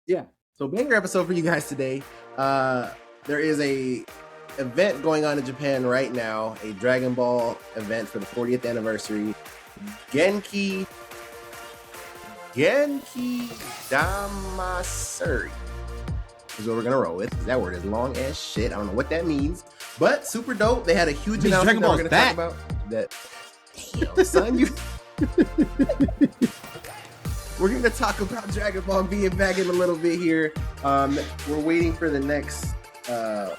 Yeah. So banger episode for you guys today. There is a event going on in Japan right now, a Dragon Ball event for the 40th anniversary. Genki Damasuri is what we're gonna roll with. That word is long as shit. I don't know what that means, but super dope. They had a huge announcement that we're gonna talk about. That damn son, you. We're going to talk about Dragon Ball being back in a little bit here. We're waiting for the next, I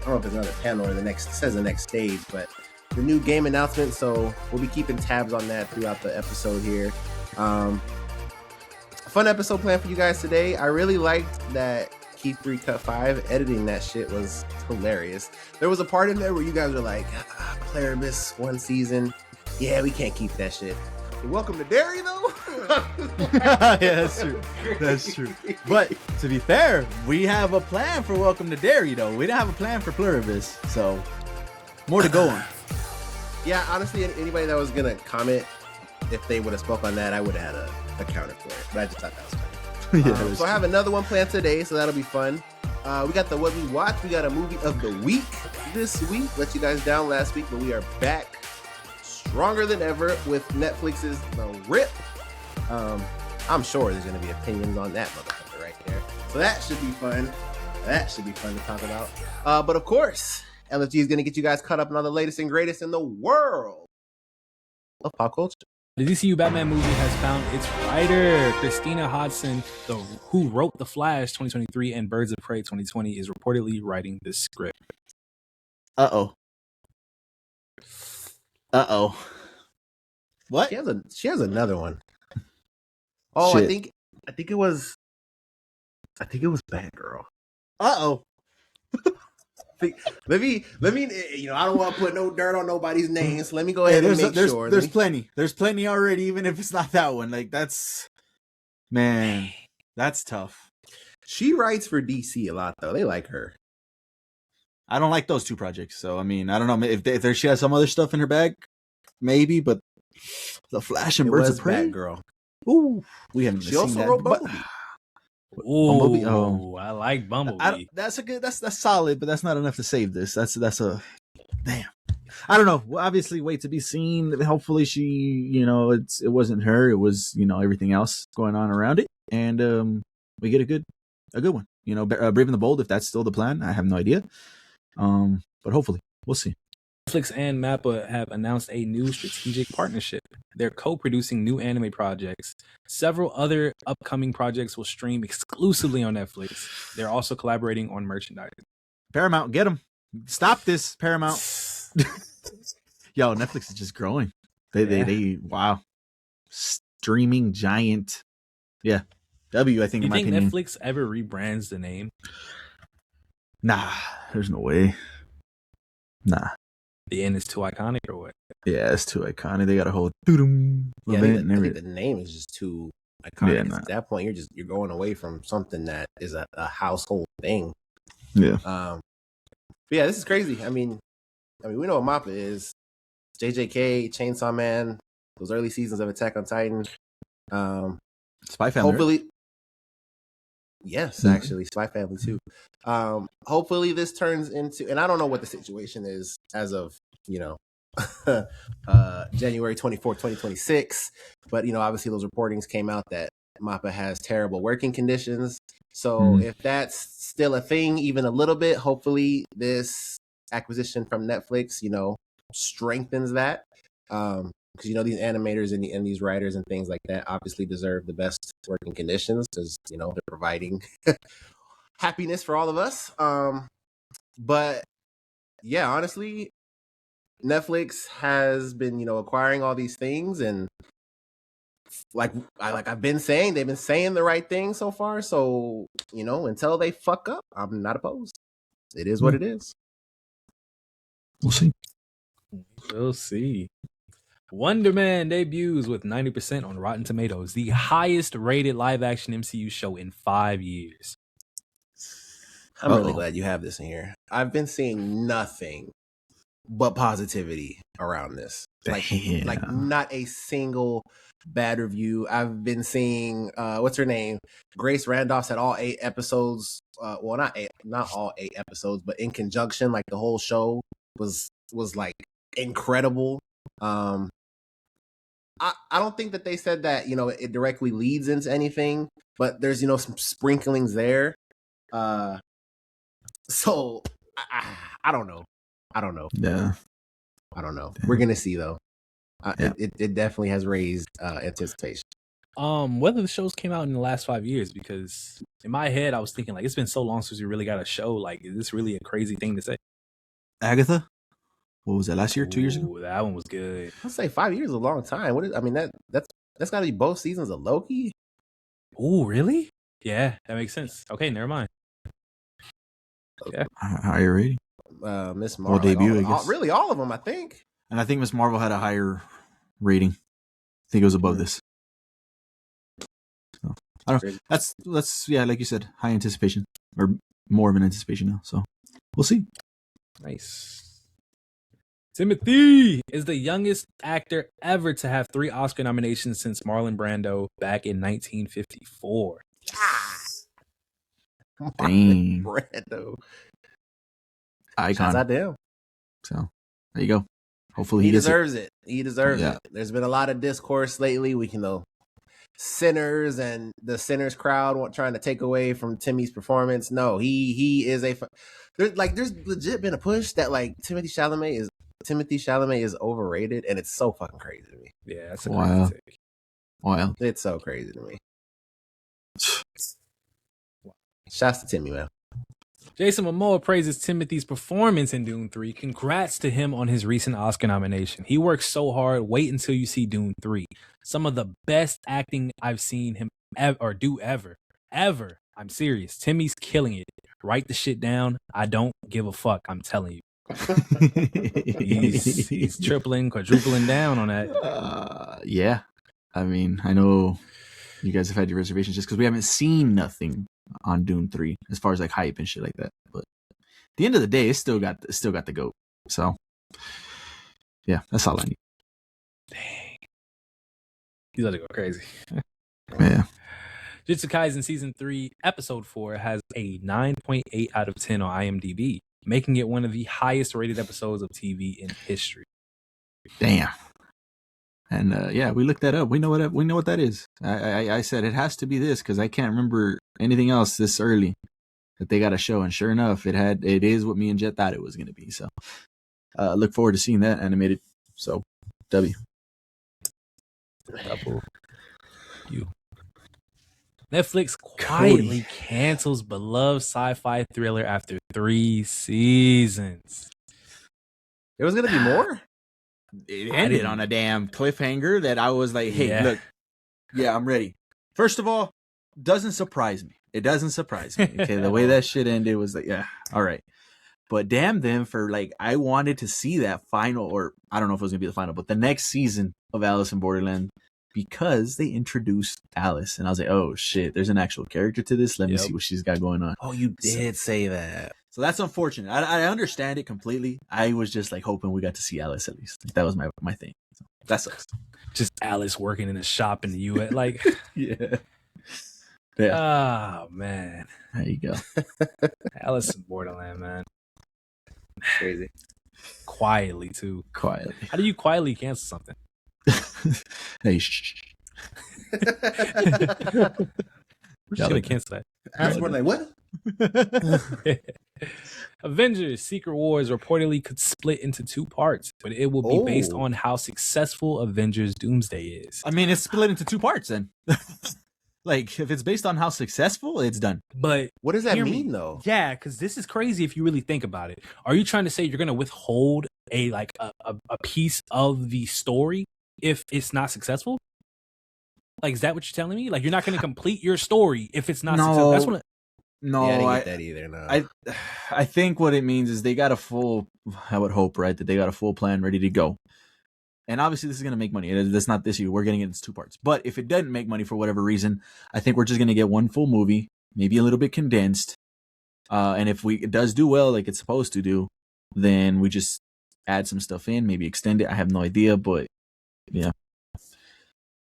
don't know if it's another panel or it says the next stage, but the new game announcement. So we'll be keeping tabs on that throughout the episode here. Fun episode planned for you guys today. I really liked that Keep 3 Cut 5. Editing that shit was hilarious. There was a part in there where you guys were like, Pluribus, one season. Yeah, we can't keep that shit. Welcome to Dairy, though. Yeah, that's true. That's true. But to be fair, we have a plan for Welcome to Dairy, though. We didn't have a plan for Pluribus, so more to go on. Yeah, honestly, anybody that was gonna comment, if they would have spoke on that, I would have had a counter for it. But I just thought that was funny. Yeah, so I have another one planned today, so that'll be fun. We got the What We Watch. We got a movie of the week this week. Let you guys down last week, but we are back stronger than ever with Netflix's The Rip. I'm sure there's going to be opinions on that motherfucker right there. So that should be fun. That should be fun to talk about. But of course, LFG is going to get you guys caught up on all the latest and greatest in the world of pop culture. The DCU Batman movie has found its writer. Christina Hodson, who wrote The Flash 2023 and Birds of Prey 2020, is reportedly writing this script. Uh-oh. What? She has another one. Oh, shit. I think it was Batgirl. Uh-oh. Let me, I don't want to put no dirt on nobody's names. So let me go ahead and make sure. There's plenty. There's plenty already, even if it's not that one. Like, that's tough. She writes for DC a lot, though. They like her. I don't like those two projects, so I mean, I don't know if she has some other stuff in her bag, maybe. But The Flash and Birds of Prey, Girl. Ooh, we haven't. She also wrote Bumblebee. Bumblebee. Oh, I like Bumblebee. That's solid, but that's not enough to save this. That's a damn. I don't know. Well, obviously, wait to be seen. Hopefully, she, it wasn't her. It was, everything else going on around it, and we get a good one. Brave and the Bold. If that's still the plan, I have no idea. But hopefully, we'll see. Netflix and Mappa have announced a new strategic partnership. They're co-producing new anime projects. Several other upcoming projects will stream exclusively on Netflix. They're also collaborating on merchandise. Paramount, get them. Stop this, Paramount. Yo, Netflix is just growing. They wow. Streaming giant. Yeah. I think, in my opinion. Netflix ever rebrands the name? Nah, there's no way. Nah. The end is too iconic, or what? Yeah, it's too iconic. They got a whole event and I think the name is just too iconic. At that point, you're going away from something that is a household thing. Yeah. But yeah, this is crazy. I mean, we know what Mappa is. JJK, Chainsaw Man, those early seasons of Attack on Titan. Spy Family. Hopefully. Yes, actually, Spy Family too. Hopefully this turns into, and I don't know what the situation is as of, January 24th, 2026. But, obviously those reportings came out that Mappa has terrible working conditions. So if that's still a thing, even a little bit, hopefully this acquisition from Netflix, strengthens that. Because, these animators and these writers and things like that obviously deserve the best working conditions because, they're providing happiness for all of us. But yeah, honestly, Netflix has been, acquiring all these things, and like I've been saying, they've been saying the right thing so far. So, until they fuck up, I'm not opposed. It is what it is. We'll see. We'll see. Wonder Man debuts with 90% on Rotten Tomatoes, the highest rated live action MCU show in 5 years. I'm really glad you have this in here. I've been seeing nothing but positivity around this. Like not a single bad review. I've been seeing what's her name? Grace Randolph's had all 8 episodes. Well, not all 8 episodes, but in conjunction, like the whole show was like incredible. I don't think that they said that, it directly leads into anything, but there's, some sprinklings there. So I don't know. Yeah. I don't know. We're going to see though. It definitely has raised anticipation. Whether the shows came out in the last 5 years, because in my head I was thinking like it's been so long since we really got a show. Like, is this really a crazy thing to say? Agatha? What was that, last year, 2 years ago? That one was good. I'll say 5 years is a long time. That's got to be both seasons of Loki. Oh, really? Yeah, that makes sense. Okay, never mind. Yeah. Higher rating. Miss Marvel. Debut, I guess. Really, all of them, I think. And I think Miss Marvel had a higher rating. I think it was above this. So, I don't know. That's like you said, high anticipation, or more of an anticipation now. So we'll see. Nice. Timothy is the youngest actor ever to have 3 Oscar nominations since Marlon Brando back in 1954. Dang. Brando. Icon. Shots out to him. So there you go. Hopefully he deserves it. He deserves it. There's been a lot of discourse lately. Sinners and the Sinners crowd trying to take away from Timmy's performance. No, he is there's legit been a push that like Timothy Chalamet is overrated, and it's so fucking crazy to me. Yeah, that's a crazy take. Wow. It's so crazy to me. Shouts to Timmy, man. Jason Momoa praises Timothy's performance in Dune 3. Congrats to him on his recent Oscar nomination. He worked so hard. Wait until you see Dune 3. Some of the best acting I've seen him do ever. I'm serious. Timmy's killing it. Write the shit down. I don't give a fuck. I'm telling you. he's tripling, quadrupling down on that. Yeah. I mean, I know you guys have had your reservations just because we haven't seen nothing on Dune 3 as far as like hype and shit like that. But at the end of the day, it's still got the GOAT. So yeah, that's all I need. Dang. He's about to go crazy. Yeah. Jujutsu Kaisen Season 3, Episode 4 has a 9.8 out of 10 on IMDb, making it one of the highest rated episodes of TV in history. Damn. And we looked that up. We know what that is. I said it has to be this because I can't remember anything else this early that they got a show. And sure enough, it is what me and Jet thought it was going to be. So look forward to seeing that animated. So W. You. Netflix quietly cancels beloved sci-fi thriller after 3 seasons. There was going to be more? It ended on a damn cliffhanger that I was like, hey, look, I'm ready. First of all, doesn't surprise me. It doesn't surprise me. Okay, the way that shit ended was like, yeah, all right. But damn them for like, I wanted to see that final, or I don't know if it was going to be the final, but the next season of Alice in Borderland because they introduced Alice. And I was like, oh shit, there's an actual character to this. Let me see what she's got going on. Oh, you did say that. So that's unfortunate. I understand it completely. I was just like hoping we got to see Alice at least. That was my thing. So that sucks. Just Alice working in a shop in the U.S. Like, yeah. Oh man, there you go. Alice in Borderland, man. Crazy. Quietly too. Quietly. How do you quietly cancel something? Hey, shh. Should have canceled that. Alice Borderland, what? Avengers Secret Wars reportedly could split into 2 parts, but it will be based on how successful Avengers Doomsday is. I mean, it's split into 2 parts then. Like, if it's based on how successful, it's done. But what does that mean, though? Yeah, because this is crazy if you really think about it. Are you trying to say you're going to withhold a piece of the story if it's not successful? Like, is that what you're telling me? Like, you're not going to complete your story if it's not successful? That's what No, I didn't get that either. No. I think what it means is they got a full, I would hope, right, that they got a full plan ready to go. And obviously this is going to make money. That's not this year. We're getting it in 2 parts. But if it doesn't make money for whatever reason, I think we're just going to get one full movie, maybe a little bit condensed. And if it does do well, like it's supposed to do, then we just add some stuff in, maybe extend it. I have no idea, but yeah.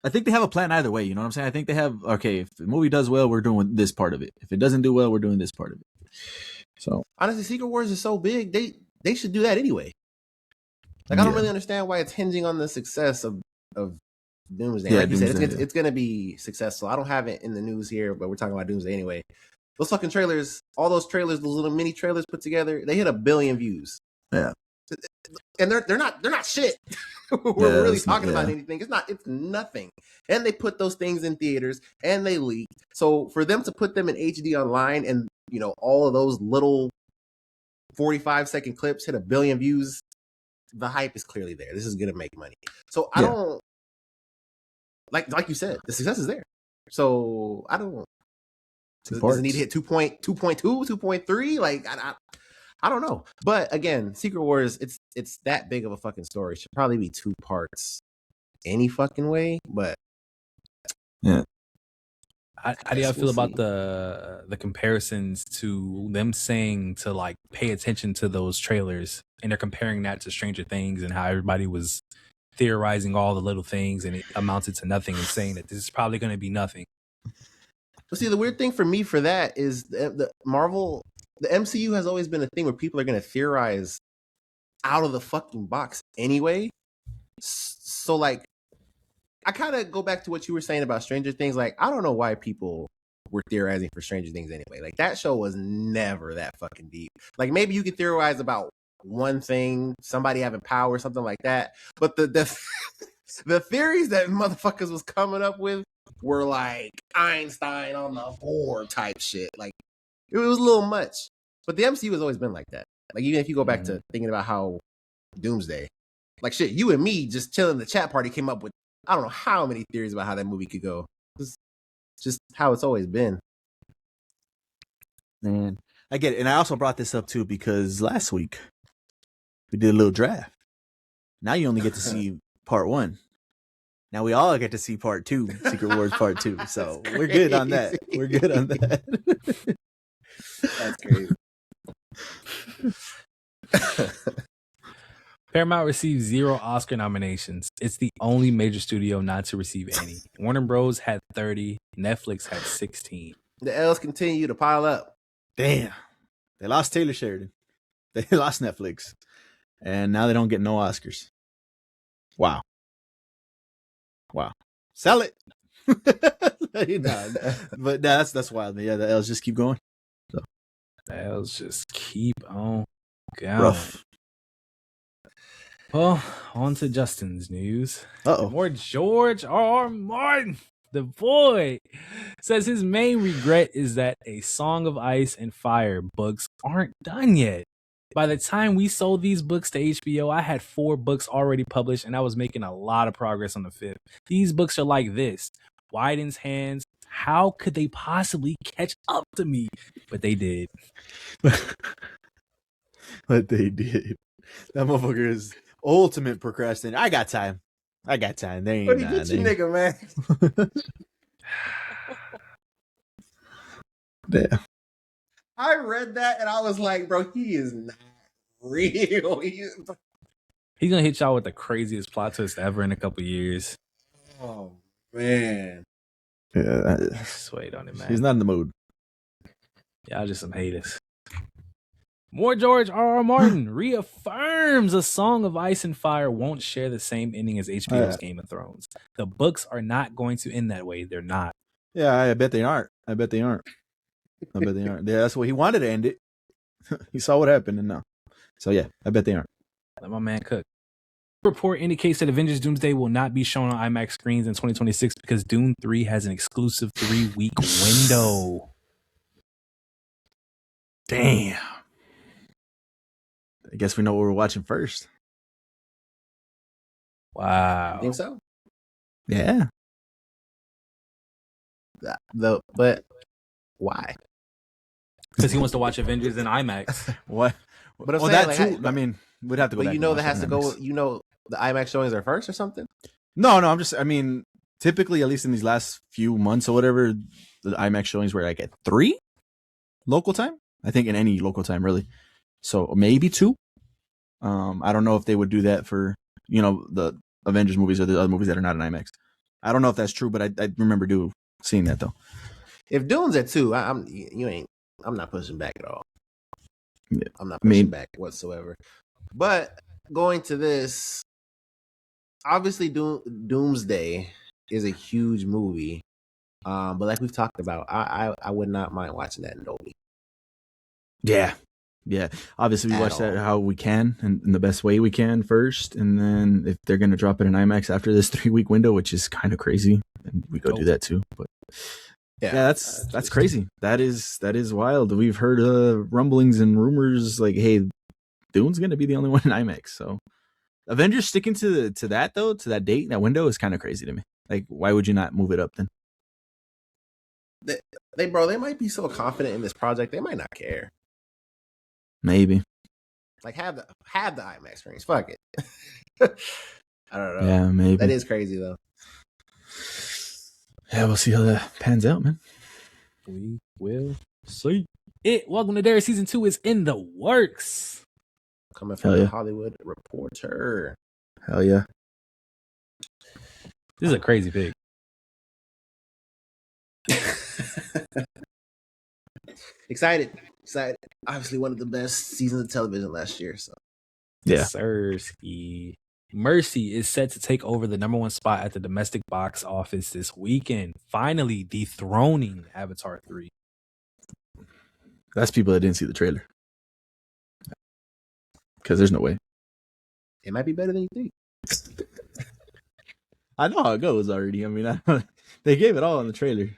I think they have a plan either way. You know what I'm saying? I think they have, okay, if the movie does well, we're doing this part of it. If it doesn't do well, we're doing this part of it. So honestly, Secret Wars is so big, they should do that anyway. Like, I don't really understand why it's hinging on the success of Doomsday. Yeah, like you said, it's going to be successful. I don't have it in the news here, but we're talking about Doomsday anyway. Those fucking trailers, all those trailers, those little mini trailers put together, they hit 1 billion views. Yeah. And they're not shit. We're really talking about anything. It's nothing. And they put those things in theaters and they leak. So for them to put them in HD online and, you know, all of those little 45-second clips hit 1 billion views, the hype is clearly there. This is going to make money. So I don't, like you said, the success is there. So I don't, does it need to hit 2.2, 2.3? Like, I don't know. But again, Secret Wars, it's that big of a fucking story. It should probably be 2 parts any fucking way. But yeah. How do y'all feel about the comparisons to them saying to like pay attention to those trailers, and they're comparing that to Stranger Things and how everybody was theorizing all the little things and it amounted to nothing, and saying that this is probably going to be nothing? Well, see, the weird thing for me for that is the MCU has always been a thing where people are going to theorize out of the fucking box anyway. So like, I kind of go back to what you were saying about Stranger Things. Like, I don't know why people were theorizing for Stranger Things anyway. Like, that show was never that fucking deep. Like, maybe you could theorize about one thing, somebody having power or something like that. But the the theories that motherfuckers was coming up with were like Einstein on the board type shit. Like, it was a little much. But the MCU has always been like that. Like, even if you go back to thinking about how Doomsday, like, shit, you and me just chilling in the chat party came up with I don't know how many theories about how that movie could go. It's just how it's always been. Man, I get it. And I also brought this up too because last week we did a little draft. Now you only get to see part 1. Now we all get to see part 2, Secret Wars part 2. So we're good on that. We're good on that. That's crazy. Paramount received 0 Oscar nominations. It's the only major studio not to receive any. Warner Bros. Had 30. Netflix had 16. The L's continue to pile up. Damn. They lost Taylor Sheridan. They lost Netflix. And now they don't get no Oscars. Wow. Sell it. But that's wild. Yeah, the L's just keep going. So. The L's just keep on going. Rough. Well, on to Justin's news. Uh-oh. More George R. Martin. The boy says his main regret is that A Song of Ice and Fire books aren't done yet. By the time we sold these books to HBO, I had 4 books already published, and I was making a lot of progress on the 5th. These books are like this. Wyden's hands. How could they possibly catch up to me? But they did. But they did. That motherfucker is ultimate procrastinator. I got time. They ain't what do you get you nigga, man? Yeah. I read that and I was like, bro, he is not real. He's gonna hit y'all with the craziest plot twist ever in a couple years. Oh man. Yeah. Just wait on it, man. He's not in the mood. Y'all just some haters. More George R. R. Martin reaffirms A Song of Ice and Fire won't share the same ending as HBO's Game of Thrones. The books are not going to end that way. They're not. Yeah, I bet they aren't. Yeah, that's what he wanted to end it. He saw what happened and no. So yeah, I bet they aren't. Let my man cook. Report indicates that Avengers Doomsday will not be shown on IMAX screens in 2026 because Dune 3 has an exclusive 3-week window. Damn. I guess we know what we're watching first. Wow. I think so. Yeah. But why? Because he wants to watch Avengers in IMAX. What? But well, that too. I mean, we'd have to go. But back that has to go. The IMAX showings are first or something. No. I mean, typically, at least in these last few months or whatever, the IMAX showings were like at 3 local time. I think in any local time, really. So maybe 2. I don't know if they would do that for the Avengers movies or the other movies that are not in IMAX. I don't know if that's true, but I remember seeing that though. If Dune's at 2, I'm not pushing back at all. Yeah. I'm not pushing back whatsoever. But going to this, obviously Doomsday is a huge movie. But like we've talked about, I would not mind watching that in Dolby. Yeah. Obviously, we watch that how we can and in the best way we can first, and then if they're gonna drop it in IMAX after this 3-week window, which is kind of crazy, and we go do that too. But yeah, that's crazy. That is wild. We've heard rumblings and rumors like, hey, Dune's gonna be the only one in IMAX. So Avengers sticking to that though, to that date, that window is kind of crazy to me. Like, why would you not move it up then? They might be so confident in this project, they might not care. Maybe. Like have the IMAX screens. Fuck it. I don't know. Yeah, maybe. That is crazy though. Yeah, we'll see how that pans out, man. We will see. Welcome to Dare Season 2 is in the works. Coming from the Hollywood Reporter. Hell yeah. This is a crazy pick. Excited. Obviously, one of the best seasons of television last year. So, yeah. Sirski. Mercy is set to take over the #1 spot at the domestic box office this weekend, finally dethroning Avatar 3. That's people that didn't see the trailer. Because there's no way. It might be better than you think. I know how it goes already. I mean, they gave it all in the trailer.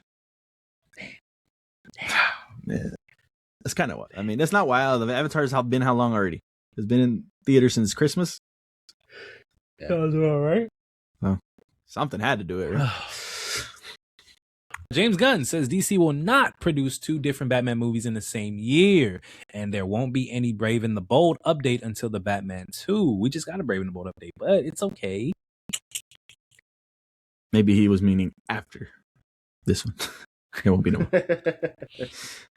Man. That's kind of what. I mean, that's not wild. The Avatar's been how long already? It's been in theater since Christmas. Yeah. Sounds all right. Well, something had to do it, right? James Gunn says DC will not produce 2 different Batman movies in the same year, and there won't be any Brave and the Bold update until the Batman 2. We just got a Brave and the Bold update, but it's okay. Maybe he was meaning after this one. It won't be no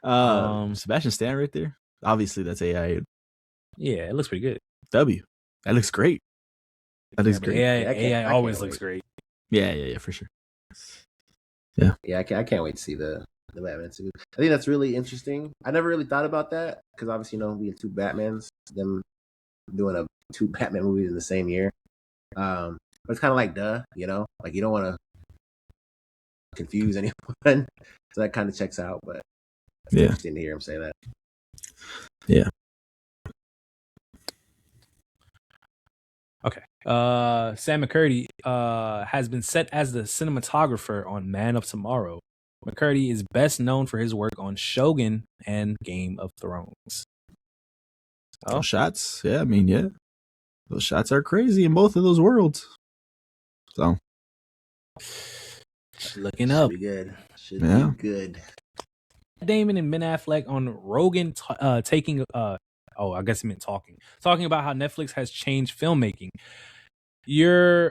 more. Sebastian Stan right there. Obviously, that's AI. Yeah, it looks pretty good. W. That looks great. That looks great. AI always looks great. Yeah, for sure. Yeah, I can't wait to see the Batman 2. I think that's really interesting. I never really thought about that because obviously, we had 2 Batmans, them doing 2 Batman movies in the same year. But it's kind of like, like you don't want to confuse anyone. So that kind of checks out, but it's interesting to hear him say that. Yeah. Okay. Sam McCurdy has been set as the cinematographer on Man of Tomorrow. McCurdy is best known for his work on Shogun and Game of Thrones. Those shots, yeah, I mean, yeah. Those shots are crazy in both of those worlds. So looking up. Should be good. Should be good. Damon and Ben Affleck on Rogan taking I guess he meant talking about how Netflix has changed filmmaking. You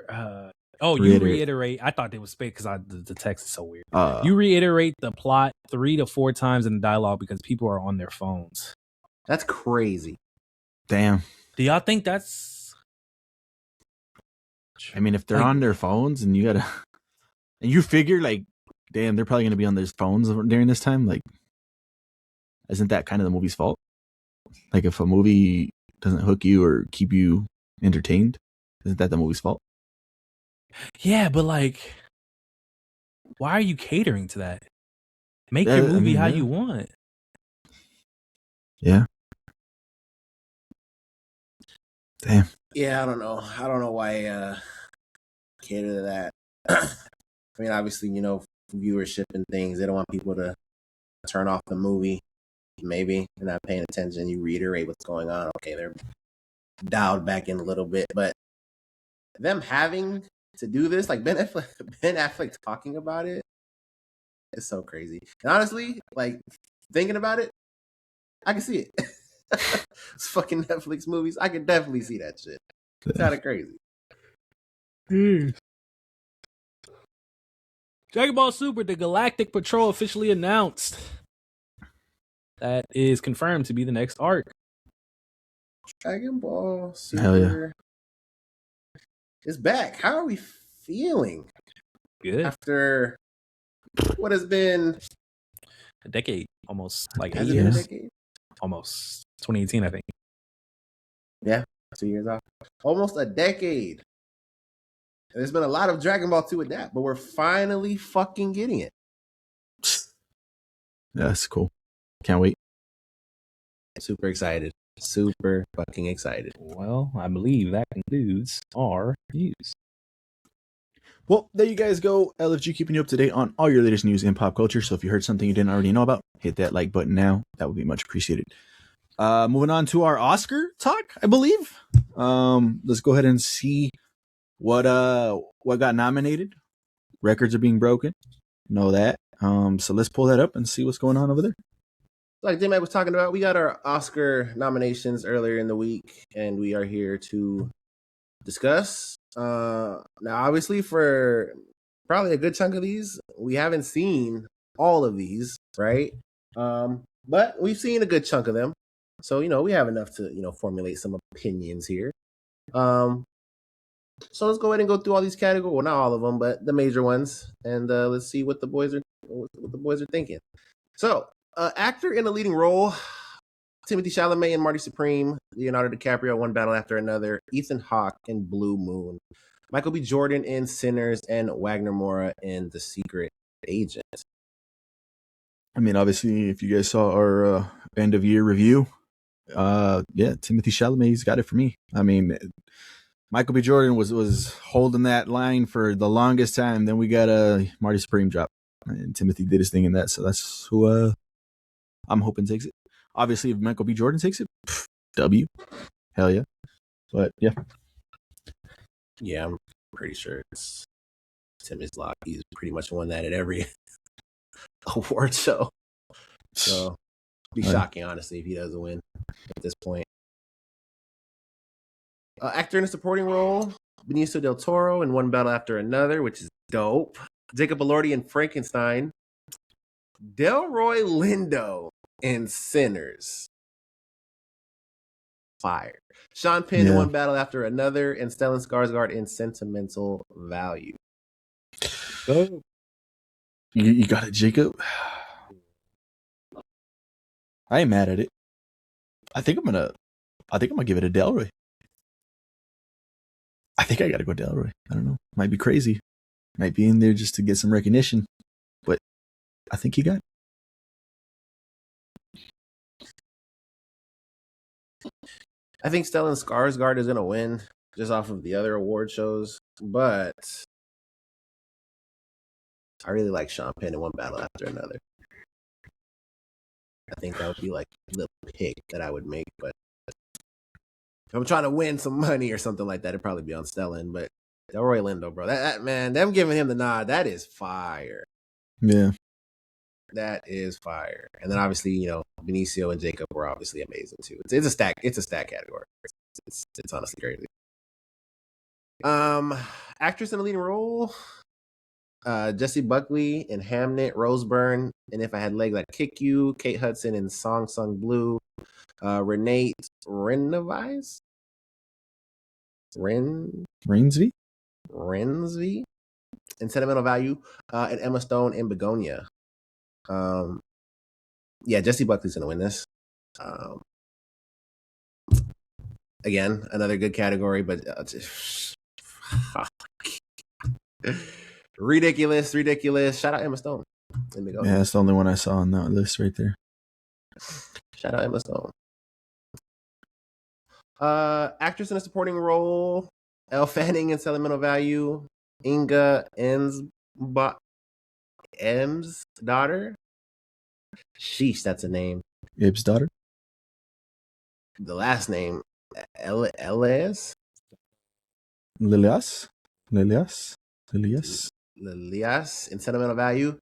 reiterate. I thought they was fake because the text is so weird. You reiterate the plot 3 to 4 times in the dialogue because people are on their phones. That's crazy. Damn. Do y'all think that's? I mean, if they're on their phones and and you figure like, damn, they're probably gonna be on their phones during this time. Like, isn't that kind of the movie's fault? Like, if a movie doesn't hook you or keep you entertained, isn't that the movie's fault? Yeah, but like, why are you catering to that? Make your movie how you want. Yeah. Damn. Yeah, I don't know. I don't know why cater to that. I mean, obviously, viewership and things. They don't want people to turn off the movie. Maybe they're not paying attention. You reiterate what's going on. Okay, they're dialed back in a little bit, but them having to do this, like Ben Affleck talking about it, is so crazy. And honestly, like thinking about it, I can see it. It's fucking Netflix movies. I can definitely see that shit. It's kind of crazy. Dragon Ball Super, the Galactic Patrol officially announced. That is confirmed to be the next arc. Dragon Ball Super. Hell yeah. It's back. How are we feeling? Good. After what has been A decade, almost like 8 has it been a years. decade? Almost 2018, I think. Yeah, 2 years off. Almost a decade. There's been a lot of Dragon Ball 2 adapt, but we're finally fucking getting it. That's cool. Can't wait. Super excited. Super fucking excited. Well, I believe that concludes our views. Well, there you guys go. LFG keeping you up to date on all your latest news in pop culture. So if you heard something you didn't already know about, hit that like button now. That would be much appreciated. Moving on to our Oscar talk, I believe. Let's go ahead and see what got nominated. Records are being broken. Know that. So let's pull that up and see what's going on over there. Like J-Mac was talking about, we got our Oscar nominations earlier in the week, and we are here to discuss. Now, obviously, for probably a good chunk of these, we haven't seen all of these, right? But we've seen a good chunk of them. So, we have enough to, formulate some opinions here. So let's go ahead and go through all these categories. Well, not all of them, but the major ones, and let's see what the boys are thinking. So, actor in a leading role: Timothy Chalamet and Marty Supreme, Leonardo DiCaprio, One Battle After Another, Ethan Hawke in Blue Moon, Michael B. Jordan in Sinners, and Wagner Moura in The Secret Agent. I mean, obviously, if you guys saw our end of year review, Timothy Chalamet's got it for me. I mean, Michael B. Jordan was holding that line for the longest time. Then we got a Marty Supreme drop, and Timothy did his thing in that. So that's who I'm hoping takes it. Obviously, if Michael B. Jordan takes it, W, hell yeah. But yeah, I'm pretty sure it's Timmy's lock. He's pretty much won that at every award show. So it'd be shocking, honestly, if he doesn't win at this point. Actor in a supporting role: Benicio del Toro in One Battle After Another, which is dope. Jacob Elordi in Frankenstein. Delroy Lindo in Sinners. Fire. Sean Penn in One Battle After Another, and Stellan Skarsgård in Sentimental Value. Oh. You got it, Jacob. I ain't mad at it. I think I'm gonna give it a Delroy. I think I gotta go Delroy. I don't know. Might be crazy. Might be in there just to get some recognition. But I think he got it. I think Stellan Skarsgård is going to win just off of the other award shows, but I really like Sean Penn in One Battle After Another. I think that would be like the pick that I would make, but if I'm trying to win some money or something like that, it'd probably be on Stellan. But Delroy Lindo, bro, that man, them giving him the nod, that is fire. Yeah. That is fire. And then obviously, Benicio and Jacob were obviously amazing too. It's a stack category. It's honestly crazy. Actress in a leading role: Jessie Buckley in Hamnet, Rose Byrne, and If I Had Legs I'd Kick You, Kate Hudson in Song Sung Blue, Renate Rensby in Sentimental Value, and Emma Stone in Begonia. Jessie Buckley's gonna win this. Again, another good category, but ridiculous. Shout out Emma Stone in Begonia. Yeah, that's the only one I saw on that list right there. Shout out Emma Stone. Actress in a supporting role: Elle Fanning in Sentimental Value, Inga M's daughter. Sheesh, that's a name. Ib's daughter. The last name, Elias in Sentimental Value.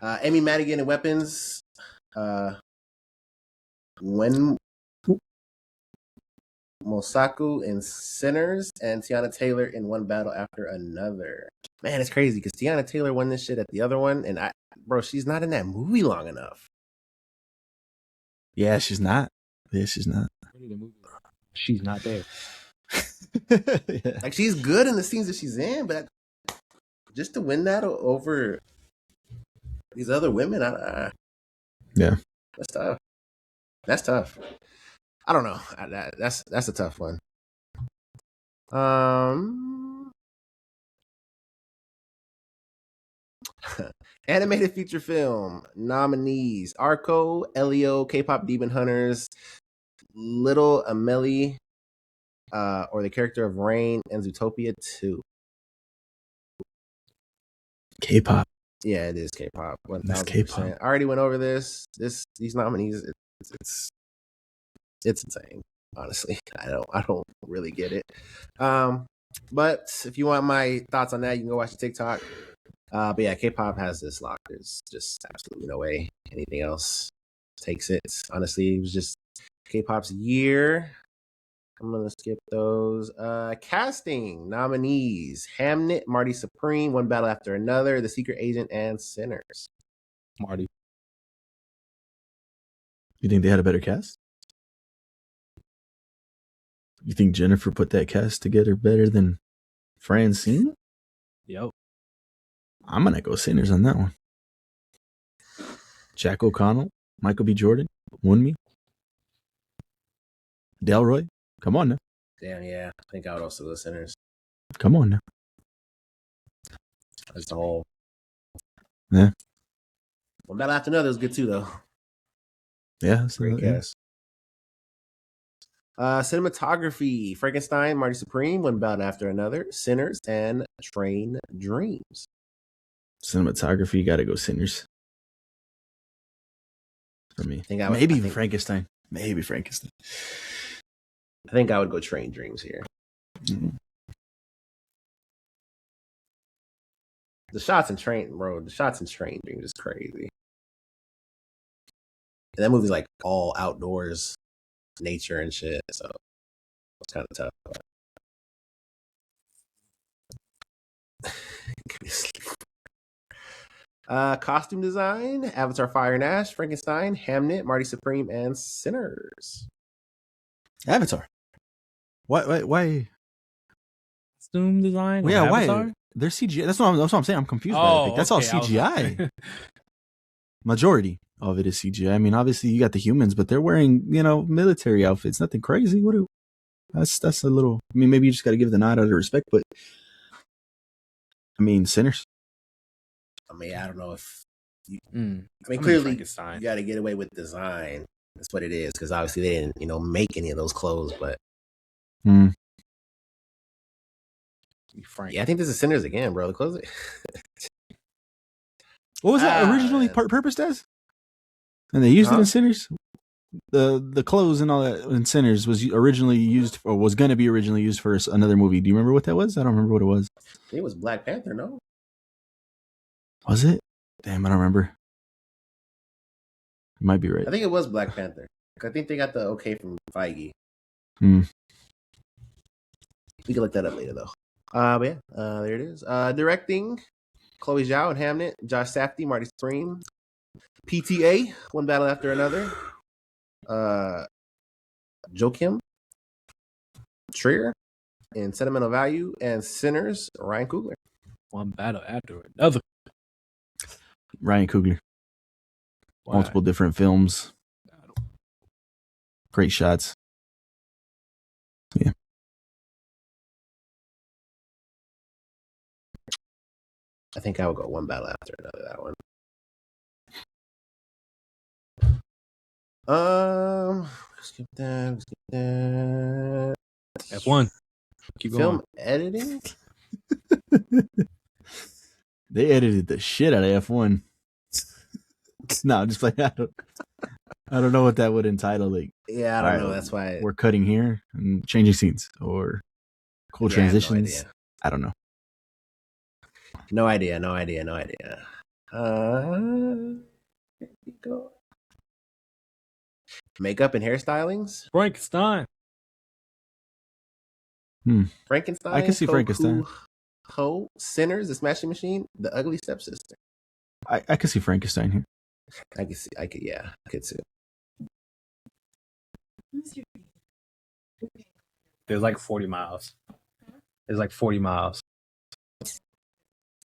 Amy Madigan in Weapons. When Mosaku in Sinners, and Tiana Taylor in One Battle After Another. Man, it's crazy because Tiana Taylor won this shit at the other one, and she's not in that movie long enough. Yeah, she's not. She's not there. Yeah. Like, she's good in the scenes that she's in, but just to win that over these other women, Yeah. that's tough. That's tough. I don't know. That's a tough one. Animated feature film nominees: Arco, Elio, K-pop Demon Hunters, Little Amelie, or the character of Rain, and Zootopia 2. K-pop. Yeah, it is K-pop. 1000%. K-pop. I already went over these nominees. It's insane. Honestly, I don't really get it. But if you want my thoughts on that, you can go watch the TikTok. But yeah, K-pop has this lock. There's just absolutely no way anything else takes it. Honestly, it was just K-pop's year. I'm gonna skip those. Casting nominees: Hamnet, Marty Supreme, One Battle After Another, The Secret Agent, and Sinners. Marty. You think they had a better cast? You think Jennifer put that cast together better than Francine? Yep. I'm gonna go Sinners on that one. Jack O'Connell, Michael B. Jordan, Wunmi, Delroy. Come on now. Damn, yeah. I think I would also go Sinners. Come on now. Just the whole. Yeah. One Battle After Another was good too, though. Yeah. Great cast. Cinematography: Frankenstein, Marty Supreme, One Battle After Another, Sinners, and Train Dreams. Cinematography, got to go Sinners. For me. Maybe Frankenstein. Maybe Frankenstein. I think I would go Train Dreams here. Mm-hmm. The shots in Train Dreams is crazy. And that movie's like all outdoors, nature and shit, so it's kind of tough. Costume design: Avatar: Fire and Ash, Frankenstein, Hamnet, Marty Supreme, and Sinners. Avatar. Why? Costume design? Well, yeah, Avatar? why? They're CGI. That's what I'm saying. I'm confused by it. That's all CGI. Majority of it is CGI. I mean, obviously you got the humans, but they're wearing, military outfits. Nothing crazy. That's a little. I mean, maybe you just got to give the nod out of respect, but I mean, Sinners. I mean, I don't know if. clearly you got to get away with design. That's what it is, because obviously they didn't, make any of those clothes. But yeah, I think this is Sinners again, bro. The clothes. What was that originally purposed as? And they used it in Sinners. The clothes and all that in Sinners was originally used, or was going to be originally used for another movie. Do you remember what that was? I don't remember what it was. I think it was Black Panther. No, was it? Damn, I don't remember. You might be right. I think it was Black Panther. I think they got the okay from Feige. We can look that up later, though. But yeah, there it is. Directing: Chloe Zhao and Hamnet, Josh Safdie, Marty Supreme, PTA, One Battle After Another, Joachim Trier in Sentimental Value, and Sinners, Ryan Coogler. One Battle After Another. Ryan Coogler. Why? Multiple different films. Great shots. Yeah. I think I would go One Battle After Another, that one. Skip that. F1. Keep Film going. Editing? They edited the shit out of F1. No, just like I don't know what that would entitle. Like, yeah, I don't know. That's why we're cutting here and changing scenes or cool transitions. I don't know. No idea. Go. Makeup and hairstylings. Frankenstein. Frankenstein. I can see Frankenstein. Sinners, The Smashing Machine, The Ugly Stepsister. I can see Frankenstein here. I could too. There's like 40 miles. There's like 40 miles.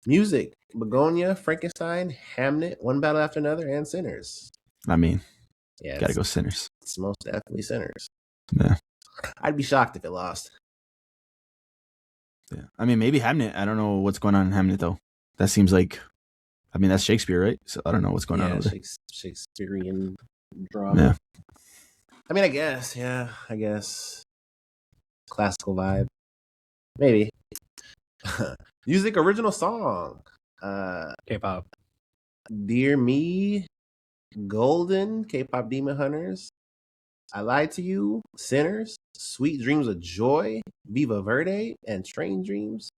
Music: Begonia, Frankenstein, Hamnet, One Battle After Another, and Sinners. I mean, Yeah, gotta go Sinners. It's most definitely Sinners. Yeah. I'd be shocked if it lost. Yeah. I mean, maybe Hamnet. I don't know what's going on in Hamnet though. That seems like, I mean, that's Shakespeare, right? So I don't know what's going on over there. Shakespearean drama. Yeah. I mean, I guess. Classical vibe. Maybe. Music: Original Song. K-pop. Dear Me, Golden, K-pop Demon Hunters, I Lied to You, Sinners, Sweet Dreams of Joy, Viva Verde, and Train Dreams.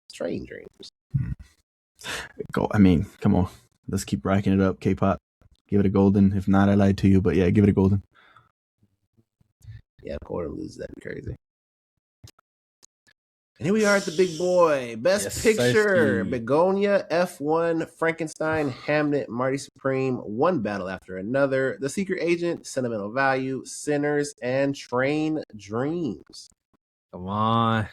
Go. I mean, come on. Let's keep racking it up. K-pop. Give it a golden. If not, I lied to you. But yeah, give it a golden. Yeah, if Golden loses, that'd be crazy. And here we are at the big boy. Best Picture: Begonia, F1, Frankenstein, Hamnet, Marty Supreme, One Battle After Another, The Secret Agent, Sentimental Value, Sinners, and Train Dreams. Come on.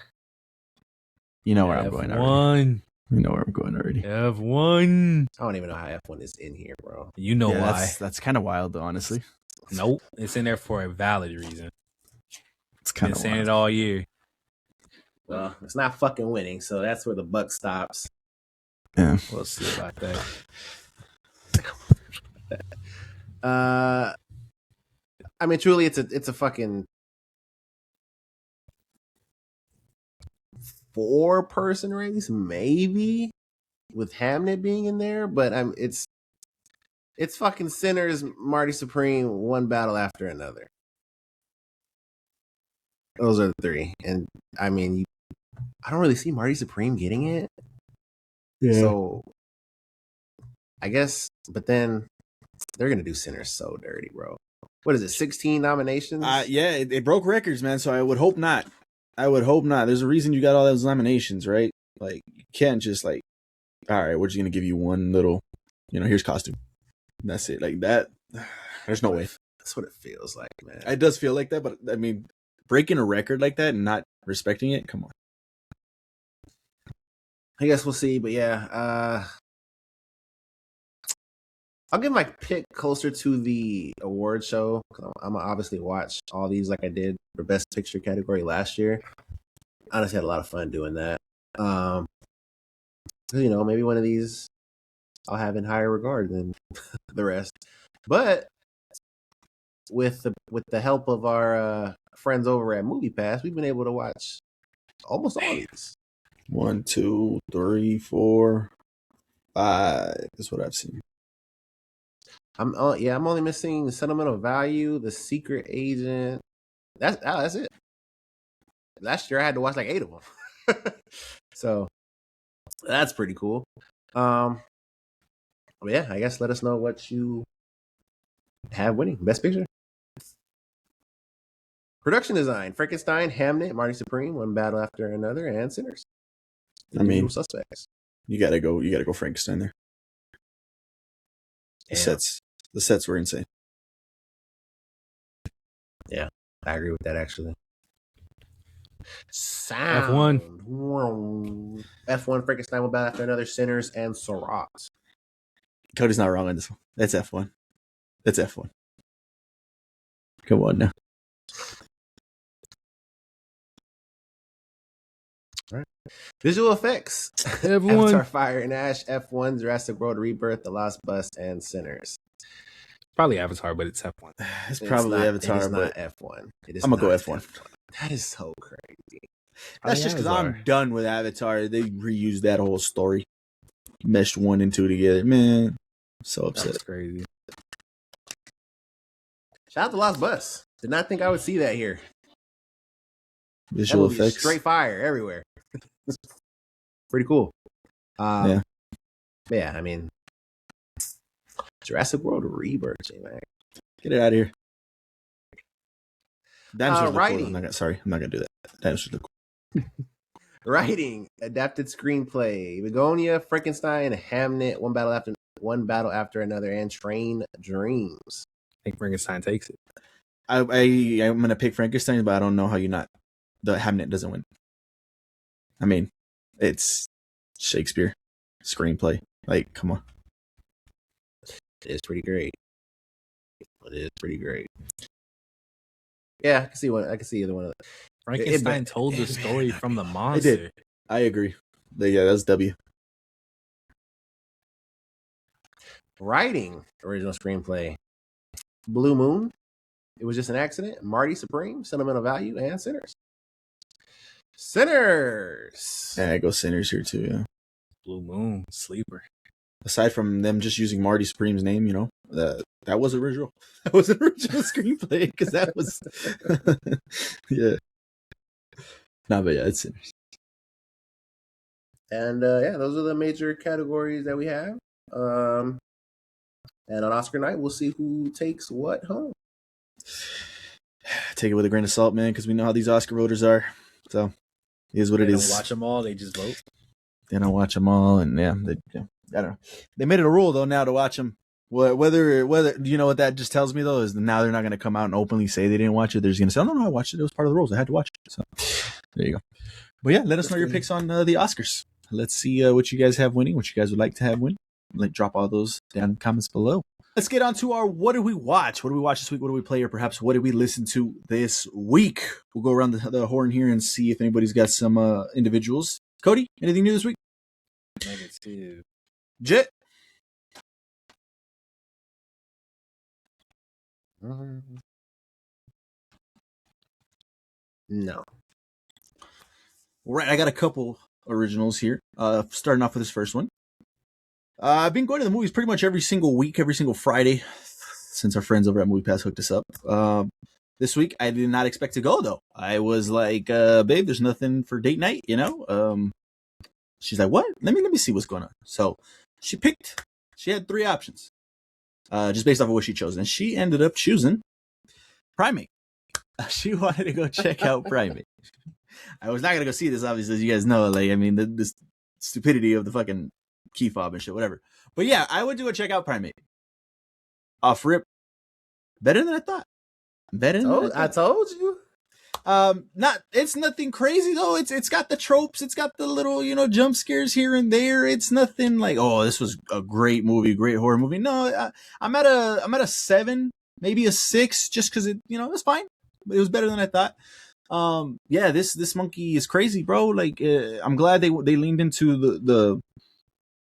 You know where I'm going already. You know where I'm going already. F1. I don't even know how F1 is in here, bro. You know why. That's kind of wild, though, honestly. Nope. It's in there for a valid reason. It's kind of saying it all year. Well, it's not fucking winning, so that's where the buck stops. Yeah. We'll see about that. I mean, truly, it's a fucking 4-person race, maybe, with Hamnet being in there, but it's fucking Sinners, Marty Supreme, One Battle After Another. Those are the 3, and I mean, I don't really see Marty Supreme getting it. Yeah. So I guess, but then they're gonna do Sinners so dirty, bro. What is it? 16 nominations? Yeah, it broke records, man. So I would hope not. There's a reason you got all those nominations, right? Like, you can't just like, all right, we're just gonna give you one little, here's costume. And that's it. Like that. There's no way. That's what it feels like, man. It does feel like that, but I mean, breaking a record like that and not respecting it, come on. I guess we'll see, but yeah, I'll give my pick closer to the award show. I'm gonna obviously watch all these like I did for Best Picture category last year. Honestly, had a lot of fun doing that. Maybe one of these I'll have in higher regard than the rest. But with the help of our friends over at MoviePass, we've been able to watch almost all these. 1, 2, 3, 4, 5. That's what I've seen. I'm only missing Sentimental Value, The Secret Agent. That's it. Last year I had to watch like 8 of them, so that's pretty cool. Yeah, I guess let us know what you have winning Best Picture. Production design: Frankenstein, Hamnet, Marty Supreme, One Battle After Another, and Sinners. I mean, suspects. You gotta go Frankenstein there. The sets were insane. Yeah, I agree with that actually. Sound. F1, Frankenstein, One Battle After Another, Sinners, and Seurat. Cody's not wrong on this one. That's F1. Come on now. All right. Visual effects: Avatar, Fire and Ash, F1, Jurassic World Rebirth, The Lost Bus, and Sinners. Probably Avatar, but it's F1. It's probably not, Avatar, it is but not F1. I'm gonna go F1. That is so crazy. That's just because I'm done with Avatar. They reused that whole story, meshed 1 and 2 together. Man, I'm so upset. That's crazy. Shout out to Lost Bus. Did not think I would see that here. Visual effects, straight fire everywhere. Pretty cool. Yeah. I mean, Jurassic World Rebirth, man. Get it out of here. Writing. Cool. I'm not gonna do that. Dinosaurs look cool. Writing: adapted screenplay: Begonia, Frankenstein, Hamnet, One Battle After Another, and Train Dreams. I think Frankenstein takes it. I'm gonna pick Frankenstein, but I don't know how the Hamnet doesn't win. I mean, it's Shakespeare. screenplay. Like, come on. It is pretty great. Yeah, I can see one. I can see either one of them. Frankenstein told the story from the monster. It did. I agree. Yeah, that's W. Writing original screenplay. Blue Moon. It was just an accident. Marty Supreme, Sentimental Value, and Sinners. Yeah, I go Sinners here too. Yeah. Blue Moon, sleeper. Aside from them just using Marty Supreme's name, that was original. That was an original screenplay because that was, yeah. No, but yeah, it's Sinners. And those are the major categories that we have. And on Oscar night, we'll see who takes what home. Take it with a grain of salt, man, because we know how these Oscar voters are. So, it is what it is. They don't watch them all; they just vote. They don't watch them all, and I don't know. They made it a rule though now to watch them. Whether you know what that just tells me though is now they're not going to come out and openly say they didn't watch it. They're just going to say, "Oh no, I watched it. It was part of the rules. I had to watch it." So, there you go. But yeah, let us know your picks on the Oscars. Let's see what you guys have winning, what you guys would like to have win. Drop all those down in the comments below. Let's get on to our what did we watch? What did we watch this week? What did we play? Or perhaps what did we listen to this week? We'll go around the horn here and see if anybody's got some individuals. Cody, anything new this week? Negative. Jet? No. Right, I got a couple originals here. Starting off with this first one. I've been going to the movies pretty much every single week, every single Friday, since our friends over at MoviePass hooked us up. This week, I did not expect to go, though. I was like, babe, there's nothing for date night, She's like, what? Let me see what's going on. So she had 3 options, just based off of what she chose. And she ended up choosing Primate. She wanted to go check out Primate. I was not going to go see this, obviously, as you guys know. The stupidity of the fucking key fob and shit, whatever. But yeah, I would do a check out Primate. Off rip. Better than I thought. I told you. It's nothing crazy though. It's got the tropes, it's got the little, jump scares here and there. It's nothing like, oh, this was a great movie, great horror movie. No, I'm at a 7, maybe a 6, just because it was fine. But it was better than I thought. Yeah, this monkey is crazy, bro. Like, I'm glad they leaned into the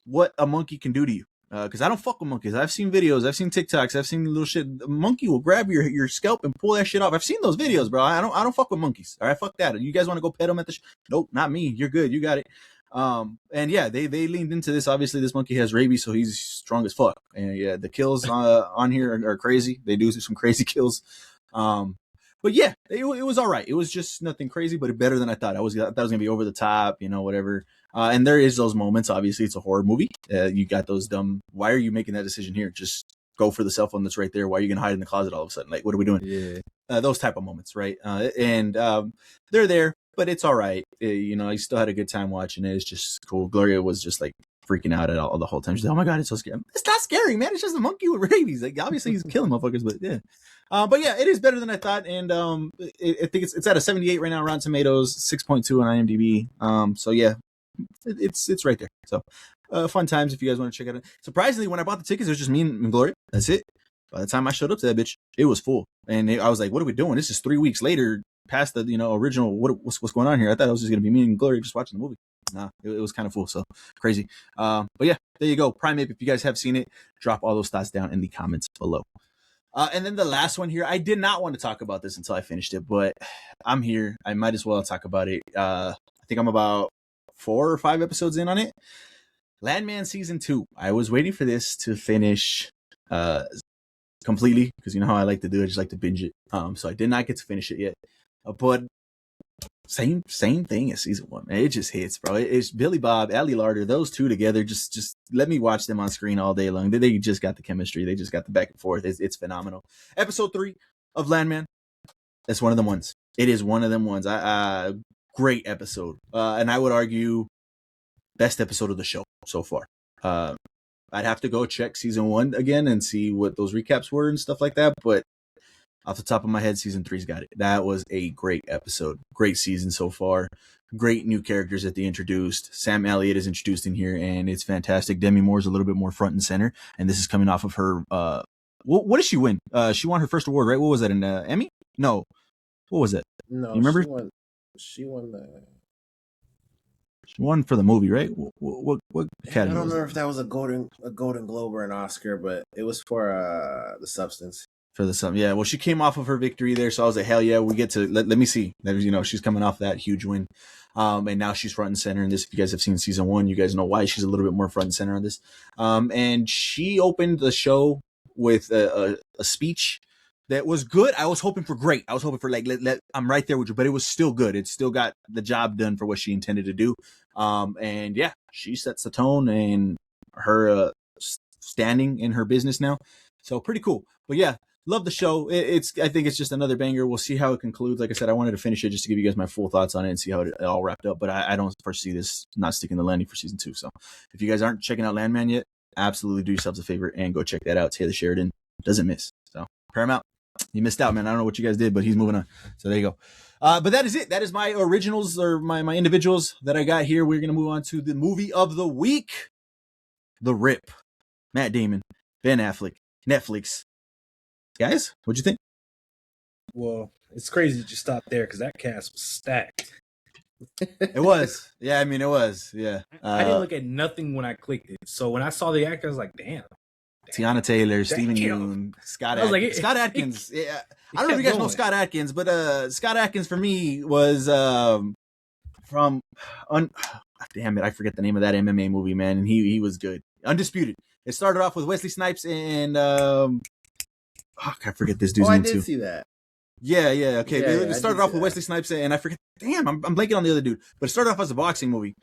what a monkey can do to you. Because I don't fuck with monkeys. I've seen videos, I've seen TikToks, I've seen little shit. The monkey will grab your scalp and pull that shit off. I've seen those videos, bro. I don't fuck with monkeys. All right, fuck that. You guys want to go pet them at the? Nope, not me. You're good. You got it. And yeah, they leaned into this. Obviously, this monkey has rabies, so he's strong as fuck. And yeah, the kills on here are crazy. They do some crazy kills. But yeah, it was all right. It was just nothing crazy, but better than I thought. I thought it was gonna be over the top, whatever. And there is those moments. Obviously, it's a horror movie. You got those dumb. Why are you making that decision here? Just go for the cell phone that's right there. Why are you gonna hide in the closet all of a sudden? Like, what are we doing? Yeah. Those type of moments, right? And they're there, but it's all right. I still had a good time watching it. It's just cool. Gloria was just like freaking out at all the whole time. She's like, "Oh my god, it's so scary." It's not scary, man. It's just a monkey with rabies. Like, obviously he's killing motherfuckers, but yeah. But yeah, it is better than I thought, and I think it's at a 78 right now, Rotten Tomatoes, 6.2 on IMDb. So yeah, it's right there. So fun times if you guys want to check it out. Surprisingly, when I bought the tickets, it was just me and Gloria. That's it. By the time I showed up to that bitch, it was full, and I was like, "What are we doing? This is 3 weeks later, past the original. What's going on here?" I thought it was just gonna be me and Gloria just watching the movie. Nah, it was kind of full, so crazy. But yeah, there you go. Primate. If you guys have seen it, drop all those thoughts down in the comments below. And then the last one here, I did not want to talk about this until I finished it, but I'm here. I might as well talk about it. I think I'm about 4 or 5 episodes in on it. Landman Season 2. I was waiting for this to finish completely, because you know how I like to do it. I just like to binge it. So I did not get to finish it yet. But same thing as Season 1. Man. It just hits, bro. It's Billy Bob, Ali Larter, those two together. Just let me watch them on screen all day long. They just got the chemistry. They just got the back and forth. It's phenomenal. Episode 3 of Landman. That's one of them ones. It is one of them ones. Great episode. And I would argue best episode of the show so far. I'd have to go check Season 1 again and see what those recaps were and stuff like that. But Off the top of my head, season 3's got it. That was a great episode. Great season so far. Great new characters that they introduced. Sam Elliott is introduced in here, and it's fantastic. Demi Moore's a little bit more front and center, and this is coming off of her. What did she win? She won her first award, right? What was that? An Emmy? No. What was it? No, you remember? She won the. She won for the movie, right? What category? I don't remember if that was a Golden Globe or an Oscar, but it was for The Substance. For the sum, yeah. Well, she came off of her victory there, so I was like, hell yeah, we get to let me see. That was, she's coming off that huge win, and now she's front and center in this. If you guys have seen season 1, you guys know why she's a little bit more front and center on this. And she opened the show with a speech that was good. I was hoping for great. I was hoping for I'm right there with you, but it was still good. It still got the job done for what she intended to do. And yeah, she sets the tone and her standing in her business now. So pretty cool. But yeah. Love the show. I think it's just another banger. We'll see how it concludes. Like I said, I wanted to finish it just to give you guys my full thoughts on it and see how it all wrapped up. But I don't foresee this not sticking the landing for season 2. So if you guys aren't checking out Landman yet, absolutely do yourselves a favor and go check that out. Taylor Sheridan doesn't miss. So Paramount, you missed out, man. I don't know what you guys did, but he's moving on. So there you go. But that is it. That is my originals or my individuals that I got here. We're going to move on to the movie of the week. The Rip. Matt Damon, Ben Affleck, Netflix. Guys, what'd you think? Well, it's crazy that you stopped there because that cast was stacked. It was. Yeah, I mean, it was. Yeah. I didn't look at nothing when I clicked it. So when I saw the actor, I was like, damn. Tiana Taylor, Stephen Yeun, Scott Adkins. Like, Scott Adkins. Yeah. I don't know if you guys know Scott Adkins, but Scott Adkins for me was from... damn it, I forget the name of that MMA movie, man. And he was good. Undisputed. It started off with Wesley Snipes and... I forget this dude's name too. I did see that. Yeah. Okay. It started off with Wesley Snipes, and I forget. Damn, I'm blanking on the other dude. But it started off as a boxing movie,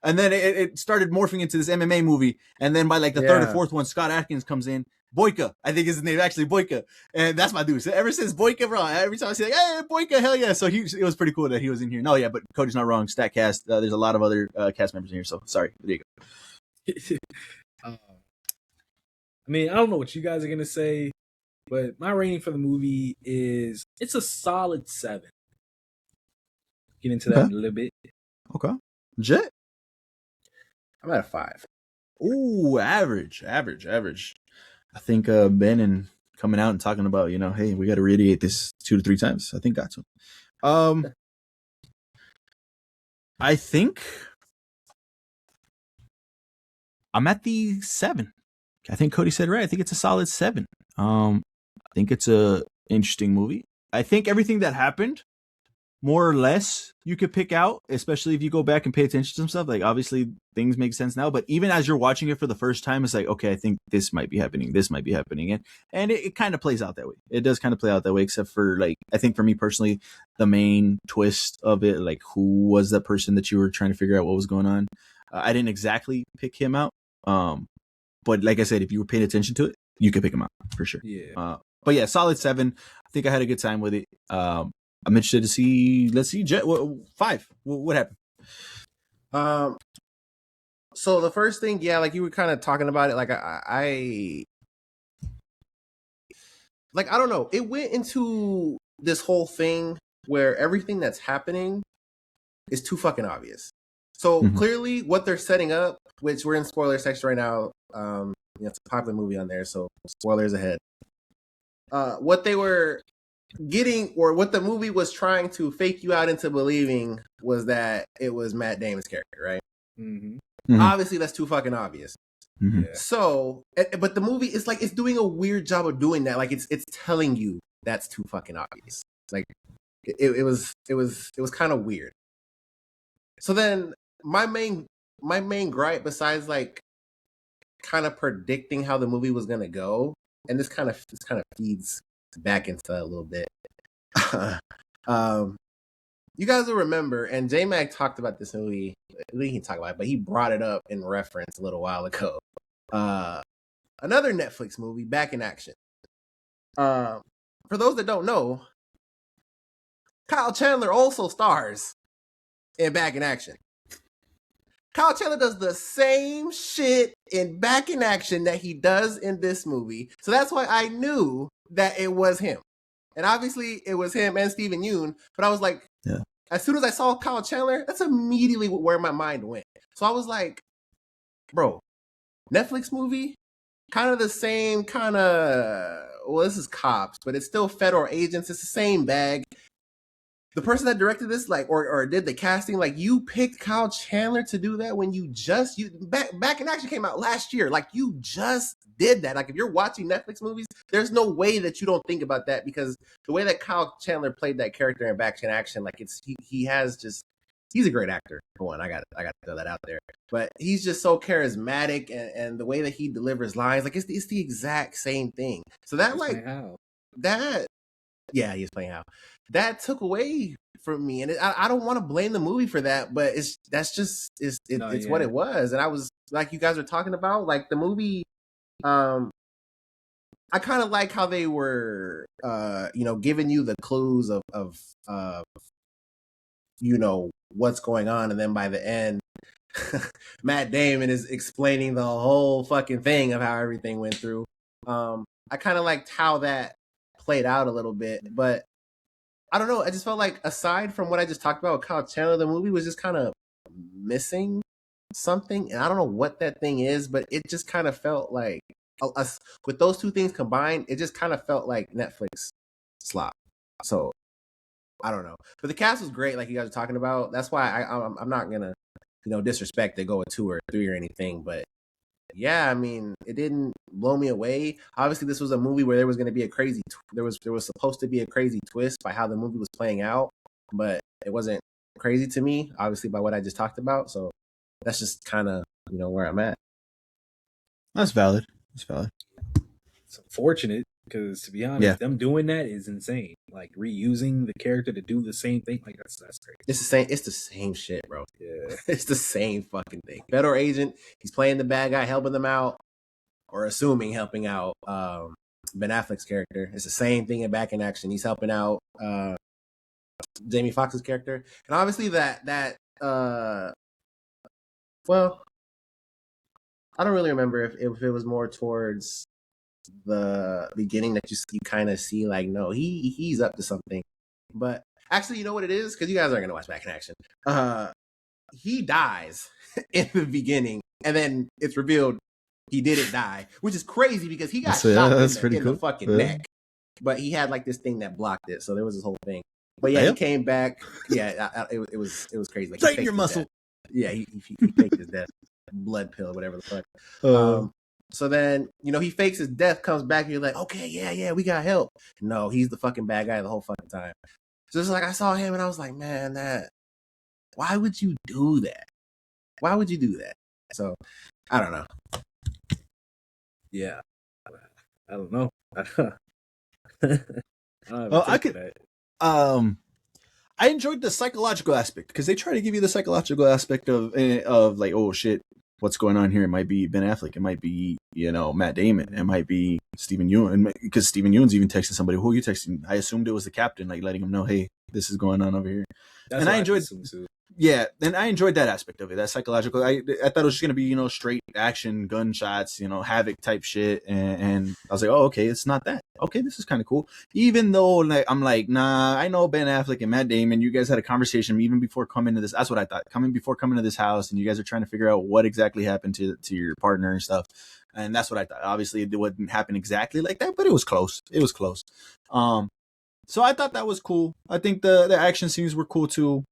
and then it started morphing into this MMA movie. And then by like the third or fourth one, Scott Adkins comes in. Boyka, I think is his name actually, Boyka, and that's my dude. So ever since Boyka, bro, every time I see like, hey, Boyka, hell yeah. So it was pretty cool that he was in here. No, yeah, but Cody's not wrong. Statcast. There's a lot of other cast members in here. So sorry. There you go. I mean, I don't know what you guys are gonna say. But my rating for the movie it's a solid 7. Get into that in a little bit. Okay. Jet? I'm at a 5. Ooh, average. I think Ben and coming out and talking about, hey, we got to radiate this 2 to 3 times. I think got to. I think I'm at the 7. I think Cody said right. I think it's a solid 7. I think it's a interesting movie. I think everything that happened, more or less, you could pick out, especially if you go back and pay attention to some stuff. Like, obviously, things make sense now. But even as you're watching it for the first time, it's like, okay, I think this might be happening. This might be happening. And it kind of plays out that way. It does kind of play out that way, except for, like, I think for me personally, the main twist of it, like, who was that person that you were trying to figure out what was going on? I didn't exactly pick him out. But like I said, if you were paying attention to it, you could pick him out for sure. Yeah. But yeah, solid 7. I think I had a good time with it. I'm interested to see. Let's see, Jet. 5. What happened? So the first thing, yeah, like you were kind of talking about it. Like I don't know. It went into this whole thing where everything that's happening is too fucking obvious. So clearly, what they're setting up, which we're in spoiler section right now. It's a popular movie on there, so spoilers ahead. What they were getting, or what the movie was trying to fake you out into believing, was that it was Matt Damon's character, right? Obviously, that's too fucking obvious. Yeah. So, but the movie is like, it's doing a weird job of doing that. Like it's telling you that's too fucking obvious. Like it was kind of weird. So then my main gripe, besides like kind of predicting how the movie was gonna go, and this kind of feeds back into that a little bit. You guys will remember, and J-Mac talked about this movie. We can talk about it, but he brought it up in reference a little while ago. Another Netflix movie, Back in Action. For those that don't know, Kyle Chandler also stars in Back in Action. Kyle Chandler does the same shit in Back in Action that he does in this movie. So that's why I knew that it was him. And obviously it was him and Steven Yeun. But I was like, yeah. As soon as I saw Kyle Chandler, that's immediately where my mind went. So I was like, bro, Netflix movie, kind of the same kind of. Well, this is cops, but it's still federal agents. It's the same bag. The person that directed this, like, or did the casting, like, you picked Kyle Chandler to do that when you back in action came out last year. Like, you just did that. Like, if you're watching Netflix movies, there's no way that you don't think about that, because the way that Kyle Chandler played that character in back in action, like, he has just, he's a great actor. For one, I got to throw that out there. But he's just so charismatic, and the way that he delivers lines, like, it's the exact same thing. So that, like, that. Yeah, he's playing Hal. That took away from me, and I don't want to blame the movie for that, but it's what it was. And I was like, you guys are talking about, like, the movie. I kind of like how they were, giving you the clues of what's going on, and then by the end, Matt Damon is explaining the whole fucking thing of how everything went through. I kind of liked how that played out a little bit, but I don't know. I just felt like, aside from what I just talked about with Kyle Chandler, the movie was just kind of missing something, and I don't know what that thing is, but it just kind of felt like, with those two things combined, it just kind of felt like Netflix slop. So I don't know, but the cast was great, like you guys are talking about. That's why I'm not gonna disrespect they go with 2 or 3 or anything, but yeah, I mean, it didn't blow me away. Obviously, this was a movie where there was going to be there was supposed to be a crazy twist by how the movie was playing out, but it wasn't crazy to me, obviously, by what I just talked about. So that's just kind of, where I'm at. That's valid. It's unfortunate, because, to be honest, them doing that is insane. Like, reusing the character to do the same thing, like, that's crazy. It's the same shit, bro. Yeah. It's the same fucking thing. Federal agent, he's playing the bad guy, helping them out, or assuming helping out Ben Affleck's character. It's the same thing in Back in Action. He's helping out Jamie Foxx's character. And obviously well, I don't really remember if it was more towards the beginning that you kind of see, like, no, he's up to something. But actually, you know what it is? Because you guys aren't going to watch Back in Action. He dies in the beginning, and then it's revealed he didn't die, which is crazy because he got shot in the fucking neck. But he had, like, this thing that blocked it, so there was this whole thing. But yeah, he came back. Yeah, it was crazy. Like, tighten your muscle. Yeah, he faked his death, blood pill, whatever the fuck. So then, he fakes his death, comes back, and you're like, okay, yeah, we got help. No, he's the fucking bad guy the whole fucking time. So it's like, I saw him, and I was like, man, why would you do that? Why would you do that? So, I don't know. Yeah. I don't know. I enjoyed the psychological aspect, because they try to give you the psychological aspect of like, oh shit, what's going on here? It might be Ben Affleck, it might be Matt Damon, it might be Steven Yeun, because Steven Yeun's even texting somebody. Who are you texting? I assumed it was the captain, like letting him know, hey, this is going on over here. And I enjoyed too. Yeah, and I enjoyed that aspect of it, that psychological. I thought it was just gonna be straight action, gunshots, havoc type shit, and I was like, oh, okay, it's not that. Okay, this is kind of cool. Even though, like, I'm like, nah, I know Ben Affleck and Matt Damon. You guys had a conversation even before coming to this. That's what I thought. Coming to this house, and you guys are trying to figure out what exactly happened to your partner and stuff. And that's what I thought. Obviously, it wouldn't happen exactly like that, but it was close. So I thought that was cool. I think the action scenes were cool too.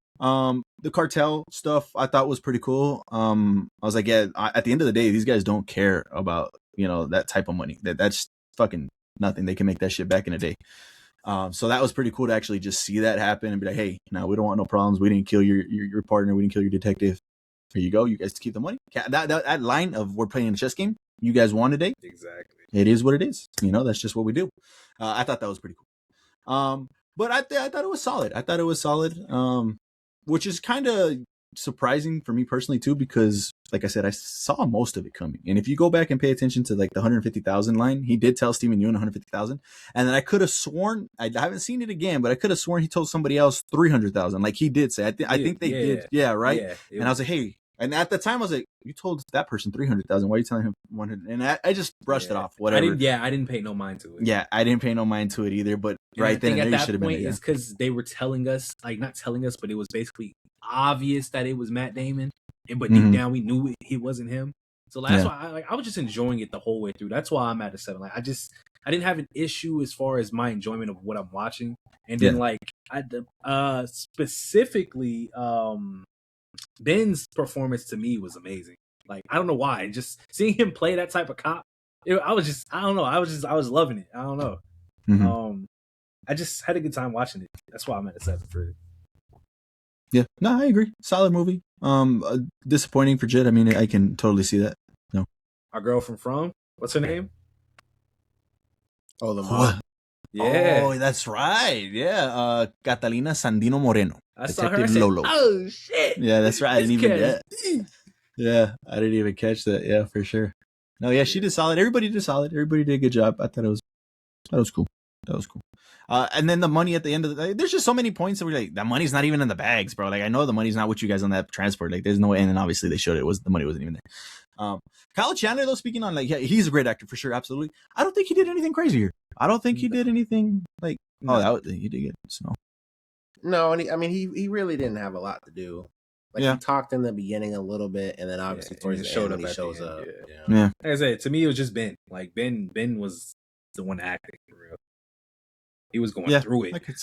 The cartel stuff I thought was pretty cool. I was like, yeah, at the end of the day, these guys don't care about, that type of money. That's fucking nothing. They can make that shit back in the day. So that was pretty cool to actually just see that happen and be like, hey, no, we don't want no problems. We didn't kill your partner. We didn't kill your detective. Here you go. You guys keep the money. That line of we're playing a chess game. You guys won today. Exactly. It is what it is. That's just what we do. I thought that was pretty cool. But I thought it was solid. Which is kind of surprising for me personally too, because like I said, I saw most of it coming. And if you go back and pay attention to like the 150,000 line, he did tell Steven Yeun 150,000, and then I could have sworn, I haven't seen it again, but I could have sworn he told somebody else 300,000. Like he did say, I think they did. Yeah, right. Yeah, and I was like, hey, And at the time, I was like, "You told that person 300,000. Why are you telling him 100?" And I just brushed it off. Whatever. I didn't pay no mind to it. Yeah, I didn't pay no mind to it either. But and right then, at you that should have point been. is because they were telling us, like, not telling us, but it was basically obvious that it was Matt Damon. But deep down, we knew it wasn't him. So that's why I was just enjoying it the whole way through. That's why I'm at a 7. Like, I didn't have an issue as far as my enjoyment of what I'm watching. And then like specifically Ben's performance to me was amazing. Like, I don't know why. Just seeing him play that type of cop, I don't know. I was loving it. I don't know. I just had a good time watching it. That's why I'm at a 7 for it. Yeah, no, I agree. Solid movie. Disappointing for Jit. I mean, I can totally see that. No, our girl from what's her name? Oh, the mom. Yeah. Oh, that's right. Yeah. Catalina Sandino Moreno. I saw her. Lolo. Oh shit. Yeah, that's right. I didn't even get. Yeah, I didn't even catch that. Yeah, for sure. No, yeah, she did solid. Everybody did solid. Everybody did a good job. I thought that was cool. That was cool. And then the money at the end of the day, there's just so many points that we're like, the money's not even in the bags, bro. Like, I know the money's not with you guys on that transport. Like, there's no way. And then obviously they showed the money wasn't even there. Kyle Chandler, though, speaking on, like, yeah, he's a great actor for sure. Absolutely. I don't think he did anything crazy here. I don't think he did anything like, he did good. So. No, and I mean, he really didn't have a lot to do. Like, he talked in the beginning a little bit, and then obviously towards the end, he shows up. Yeah. Like I said, to me, it was just Ben. Like, Ben was the one acting for real. He was going through it. I could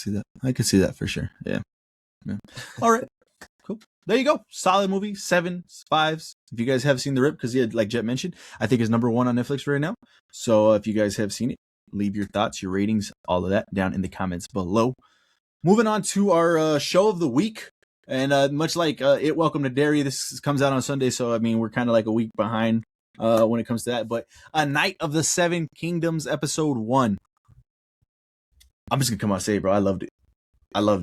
see that for sure. Yeah. All right. Cool. There you go. Solid movie. 7, 5s. If you guys have seen The Rip, because like Jet mentioned, I think is number 1 on Netflix right now. So if you guys have seen it, leave your thoughts, your ratings, all of that down in the comments below. Moving on to our show of the week. And much like It Welcome to Derry, this comes out on Sunday. So, I mean, we're kind of like a week behind when it comes to that. But A Night of the Seven Kingdoms, episode 1. I'm just going to come out and say, bro, I loved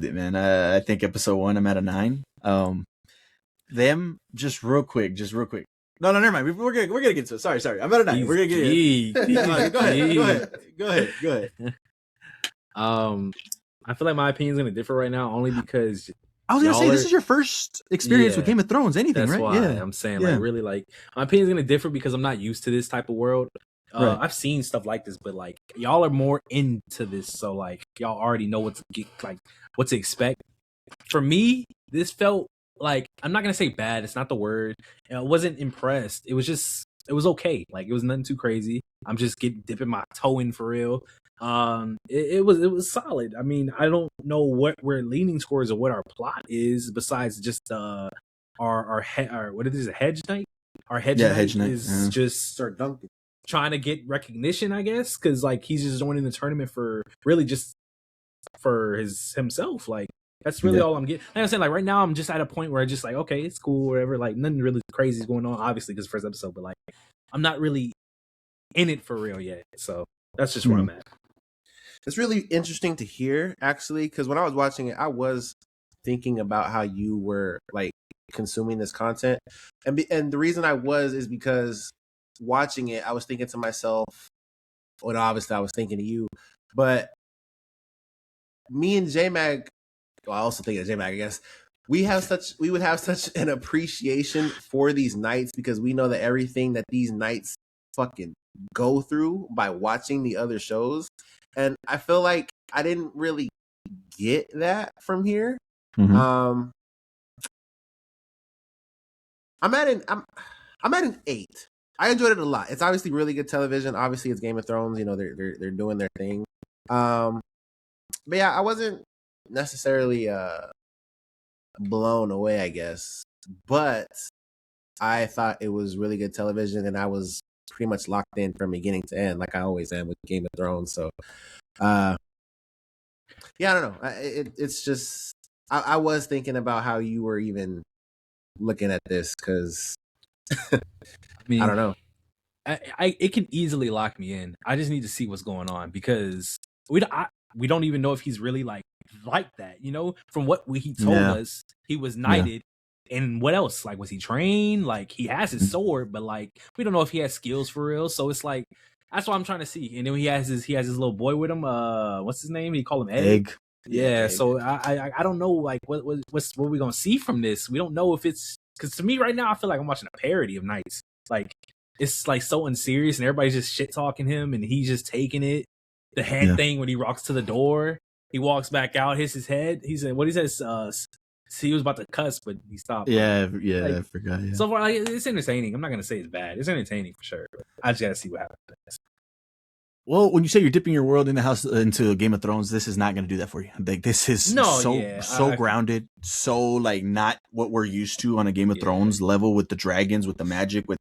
it, man. I think episode 1, I'm at a 9. Them, just real quick. No, never mind. We're gonna get to it. Sorry. I'm at a 9. We're gonna get it. Go ahead. I feel like my opinion is gonna differ right now, only because I was gonna say this is your first experience with Game of Thrones. Anything, that's right? Why I'm saying like really like my opinion is gonna differ because I'm not used to this type of world. Right. I've seen stuff like this, but like y'all are more into this, so like y'all already know what to expect. For me, this felt like, I'm not gonna say bad. It's not the word. I wasn't impressed. It was okay. Like, it was nothing too crazy. I'm just dipping my toe in for real. It was solid. I mean, I don't know what we're leaning towards or what our plot is besides just our what is it, hedge knight? Our hedge knight is just Sir Duncan trying to get recognition, I guess, because like he's just joining the tournament for really just for himself. Like, that's really all I'm getting. Like I'm saying, like right now I'm just at a point where I just like, okay, it's cool, whatever. Like, nothing really crazy is going on, obviously, because first episode, but like I'm not really in it for real yet. So that's just where I'm at. It's really interesting to hear, actually, because when I was watching it, I was thinking about how you were like consuming this content, and the reason I was is because watching it, I was thinking to myself, well, obviously I was thinking to you, but me and J-Mag, well, I also think of J-Mag, I guess, we would have such an appreciation for these knights because we know that everything that these knights fucking go through by watching the other shows. And I feel like I didn't really get that from here. I'm at an 8. I enjoyed it a lot. It's obviously really good television. Obviously, it's Game of Thrones. You know, they're doing their thing. But yeah, I wasn't necessarily blown away, I guess. But I thought it was really good television, and I was pretty much locked in from beginning to end, like I always am with Game of Thrones. So, yeah, I don't know. It's just I was thinking about how you were even looking at this because. I mean, I don't know. It can easily lock me in. I just need to see what's going on because we don't even know if he's really like that. You know, from what he told us, he was knighted. And what else? Like, was he trained? Like, he has his sword, but like, we don't know if he has skills for real. So it's like, that's what I'm trying to see. And then he has his little boy with him. What's his name? He call him Egg. Yeah. Egg. So I don't know. Like, what we gonna see from this? We don't know if it's Because to me right now, I feel like I'm watching a parody of Knights. Like it's like so unserious, and everybody's just shit talking him, and he's just taking it. The head thing when he walks to the door, he walks back out, hits his head. He said, "What he says." He was about to cuss, but he stopped. Yeah, like, I forgot. Yeah. So far, like, it's entertaining. I'm not gonna say it's bad. It's entertaining for sure. But I just gotta see what happens. Well, when you say you're dipping your world into Game of Thrones, this is not going to do that for you. Like this is so grounded, so like not what we're used to on a Game of Thrones level with the dragons, with the magic, with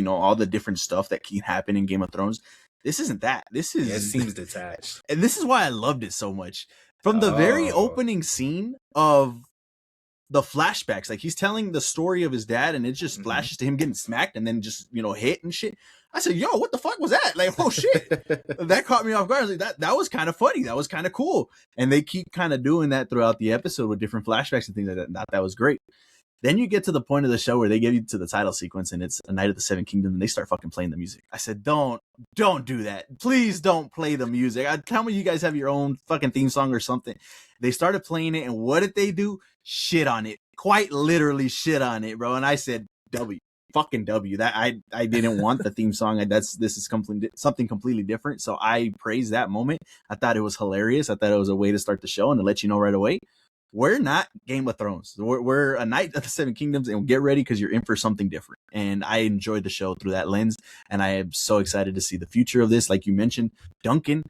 all the different stuff that can happen in Game of Thrones. This isn't that. This is it seems detached, and this is why I loved it so much. From the very opening scene of the flashbacks, like he's telling the story of his dad, and it just flashes to him getting smacked and then just hit and shit. I said, yo, what the fuck was that? Like, oh shit. That caught me off guard. I was like, that was kind of funny. That was kind of cool. And they keep kind of doing that throughout the episode with different flashbacks and things like that. And that was great. Then you get to the point of the show where they get you to the title sequence and it's A Night of the Seven Kingdoms and they start fucking playing the music. I said, don't do that. Please don't play the music. Tell me you guys have your own fucking theme song or something. They started playing it, and what did they do? Shit on it. Quite literally shit on it, bro. And I said, fucking W. That I didn't want the theme song. This is something completely different. So I praised that moment. I thought it was hilarious. I thought it was a way to start the show and to let you know right away, we're not Game of Thrones. We're A Night of the Seven Kingdoms, and get ready because you're in for something different. And I enjoyed the show through that lens, and I am so excited to see the future of this. Like you mentioned, Duncan.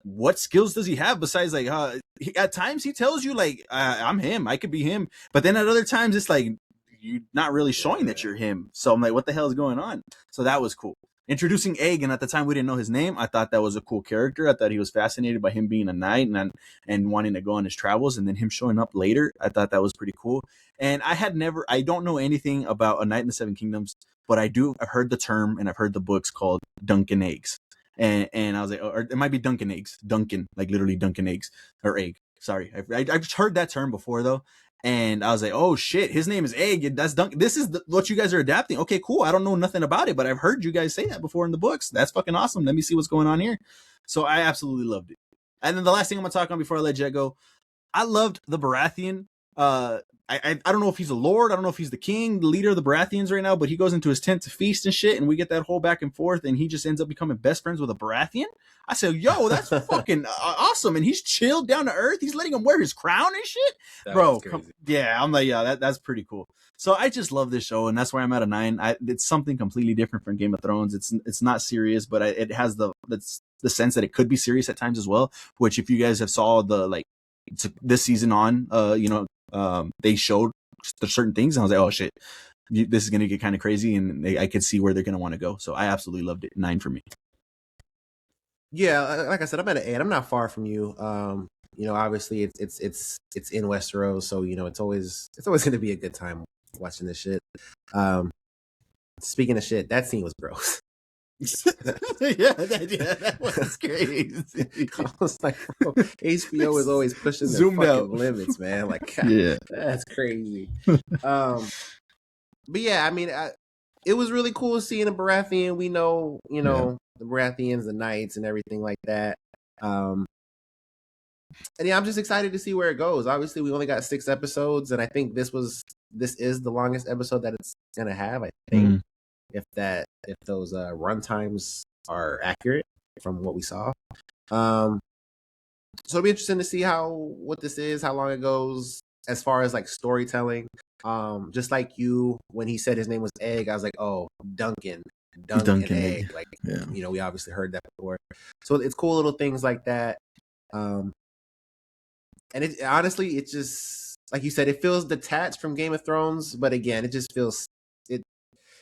What skills does he have besides at times he tells you like I'm him, I could be him, but then at other times it's like you're not really showing that you're him. So I'm like, what the hell is going on? So that was cool. Introducing Egg, and at the time we didn't know his name. I thought that was a cool character. I thought he was fascinated by him being a knight and wanting to go on his travels, and then him showing up later. I thought that was pretty cool. And I don't know anything about A Knight in the Seven Kingdoms, but I've heard the term and I've heard the books called Duncan Eggs. And I was like, or it might be Duncan Eggs. Duncan, like literally Duncan Eggs or egg. Sorry. I just heard that term before though. And I was like, oh shit, his name is Egg. That's Duncan. This is what you guys are adapting. Okay, cool. I don't know nothing about it, but I've heard you guys say that before in the books. That's fucking awesome. Let me see what's going on here. So I absolutely loved it. And then the last thing I'm going to talk on before I let Jet go, I loved the Baratheon. I don't know if he's a lord. I don't know if he's the king, the leader of the Baratheons right now, but he goes into his tent to feast and shit, and we get that whole back and forth, and he just ends up becoming best friends with a Baratheon. I said, yo, that's fucking awesome. And he's chilled down to earth. He's letting him wear his crown and shit. Bro, I'm like, yeah, that's pretty cool. So I just love this show, and that's why I'm at a 9. It's something completely different from Game of Thrones. It's not serious, but it has the sense that it could be serious at times as well, which if you guys have saw this season on, they showed certain things, and I was like, oh shit, this is going to get kind of crazy, and I could see where they're going to want to go. So I absolutely loved it. 9 for me. Yeah, like I said, I'm at an 8. I'm not far from you. Obviously it's in Westeros, so it's always going to be a good time watching this shit. Speaking of shit, that scene was gross. that was crazy. I was like, bro, HBO is always pushing their fucking limits, man. Like, God, yeah, that's crazy. But yeah, I mean, it was really cool seeing a Baratheon. We know, the Baratheons, the knights, and everything like that. And yeah, I'm just excited to see where it goes. Obviously, we only got 6 episodes, and I think this is the longest episode that it's gonna have. I think. If those run times are accurate from what we saw. So it'll be interesting to see what this is, how long it goes as far as like storytelling. Just like you, when he said his name was Egg, I was like, oh, Duncan Egg. Like, we obviously heard that before. So it's cool little things like that. And it honestly, it just, like you said, it feels detached from Game of Thrones, but again, it just feels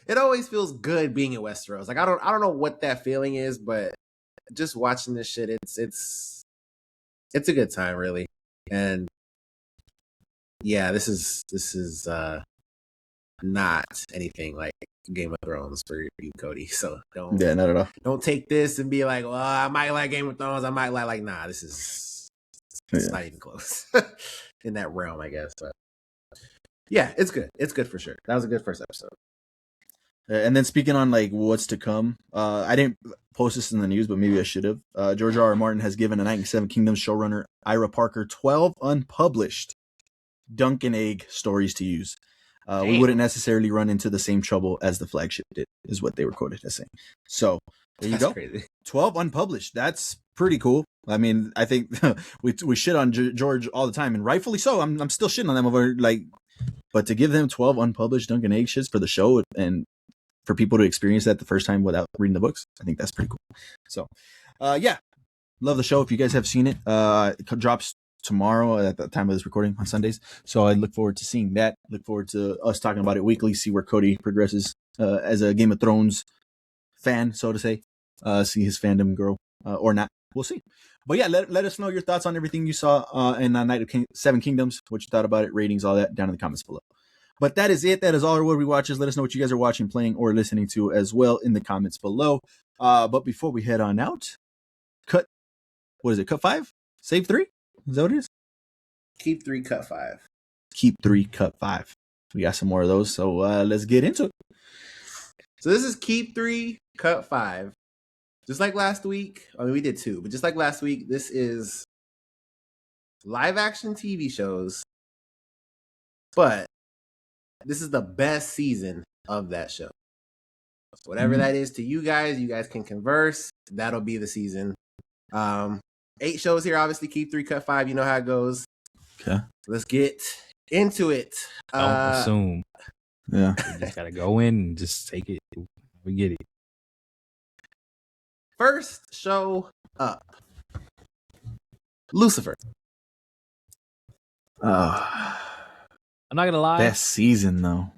it always feels good being in Westeros. Like I don't know what that feeling is, but just watching this shit, it's a good time, really. And yeah, this is not anything like Game of Thrones for you, Cody. So not at all. Don't take this and be like, well, I might like Game of Thrones. I might like nah. This is not even close in that realm, I guess. But yeah, it's good. It's good for sure. That was a good first episode. And then speaking on like what's to come, I didn't post this in the news, but maybe I should have. George R.R. Martin has given A Night in Seven Kingdoms showrunner Ira Parker 12 unpublished Duncan Egg stories to use. We wouldn't necessarily run into the same trouble as the flagship did, is what they were quoted as saying. So there you go. Crazy. 12 unpublished. That's pretty cool. I mean, I think we shit on George all the time, and rightfully so. I'm still shitting on them over like, but to give them 12 unpublished Dunkin' Egg shits for the show and for people to experience that the first time without reading the books, I think that's pretty cool. So, yeah, love the show. If you guys have seen it, it drops tomorrow at the time of this recording on Sundays. So I look forward to seeing that. Look forward to us talking about it weekly. See where Cody progresses as a Game of Thrones fan, so to say. See his fandom grow or not. We'll see. But yeah, let us know your thoughts on everything you saw in Night of Seven Kingdoms, what you thought about it, ratings, all that, down in the comments below. But that is it. That is all our What We Watches. Let us know what you guys are watching, playing, or listening to as well in the comments below. But before we head on out, cut 5? Save 3? Is that what it is? Keep 3, cut 5. Keep 3, cut 5. We got some more of those, so let's get into it. So this is Keep 3, cut 5. Just like last week, I mean, we did 2, but just like last week, this is live action TV shows, but this is the best season of that show. Whatever that is to you guys can converse. That'll be the season. 8 shows here, obviously. Keep 3, cut 5. You know how it goes. Okay. Let's get into it. Don't assume. Yeah. You just gotta go in and just take it. We get it. First show up, Lucifer. I'm not gonna lie. Best season though.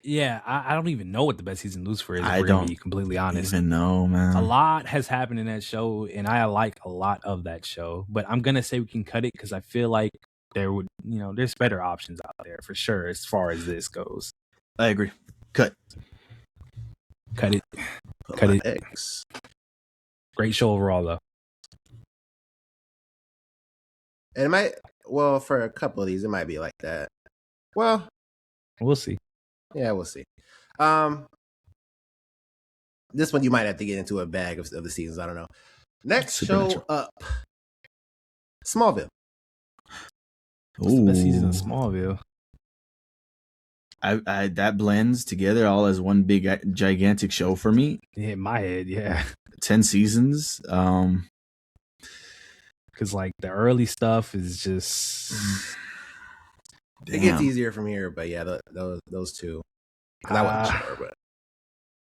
Yeah, I don't even know what the best season Lucifer is. If I we're gonna don't be completely honest. Even know, man. A lot has happened in that show, and I like a lot of that show. But I'm gonna say we can cut it because I feel like there's better options out there for sure as far as this goes. I agree. Cut it. Cut it. X. Great show overall, though. And it might, well, for a couple of these, it might be like that. Well, We'll see. yeah, we'll see. This one you might have to get into a bag of the seasons. I don't know. Next show up, Smallville. What's the best season of Smallville? I that blends together all as one big gigantic show for me. Yeah, in my head, yeah. 10 seasons. Because like the early stuff is just It gets easier from here, but yeah, those two. Because I wasn't sure, but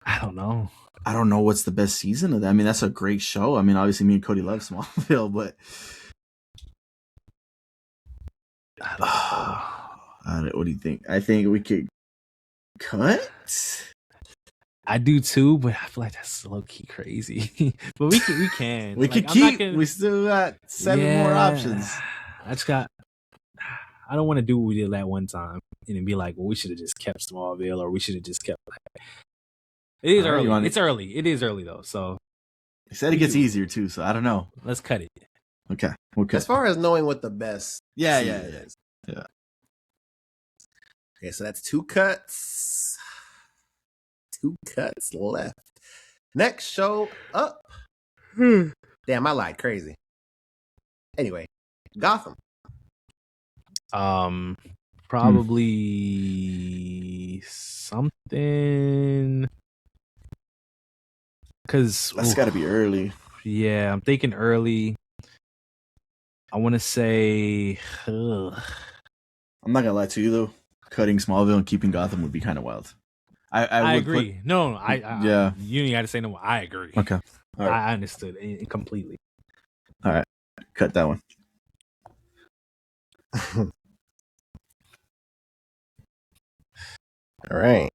I don't know. I don't know what's the best season of that. I mean, that's a great show. I mean, obviously, me and Cody love Smallville, but what do you think? I think we could cut. I do too, but I feel like that's low key crazy. But we can. We like, could keep. We still got 7 more options. I don't want to do what we did that one time and then be like, well, we should have just kept Smallville, or we should have just kept. It is early. It's early. It is early though. So he said it gets easier too. So I don't know. Let's cut it. Okay. Okay. As far as knowing what the best, yeah. Okay, so that's 2 cuts. 2 cuts left. Next show up. Damn, I lied. Crazy. Anyway, Gotham. Probably something. Because that's got to be early. Yeah, I'm thinking early. I want to say. I'm not gonna lie to you though. Cutting Smallville and keeping Gotham would be kind of wild. I agree. No, yeah. You ain't got to say no. I agree. Okay. All right. I understood it completely. All right, cut that one. All right.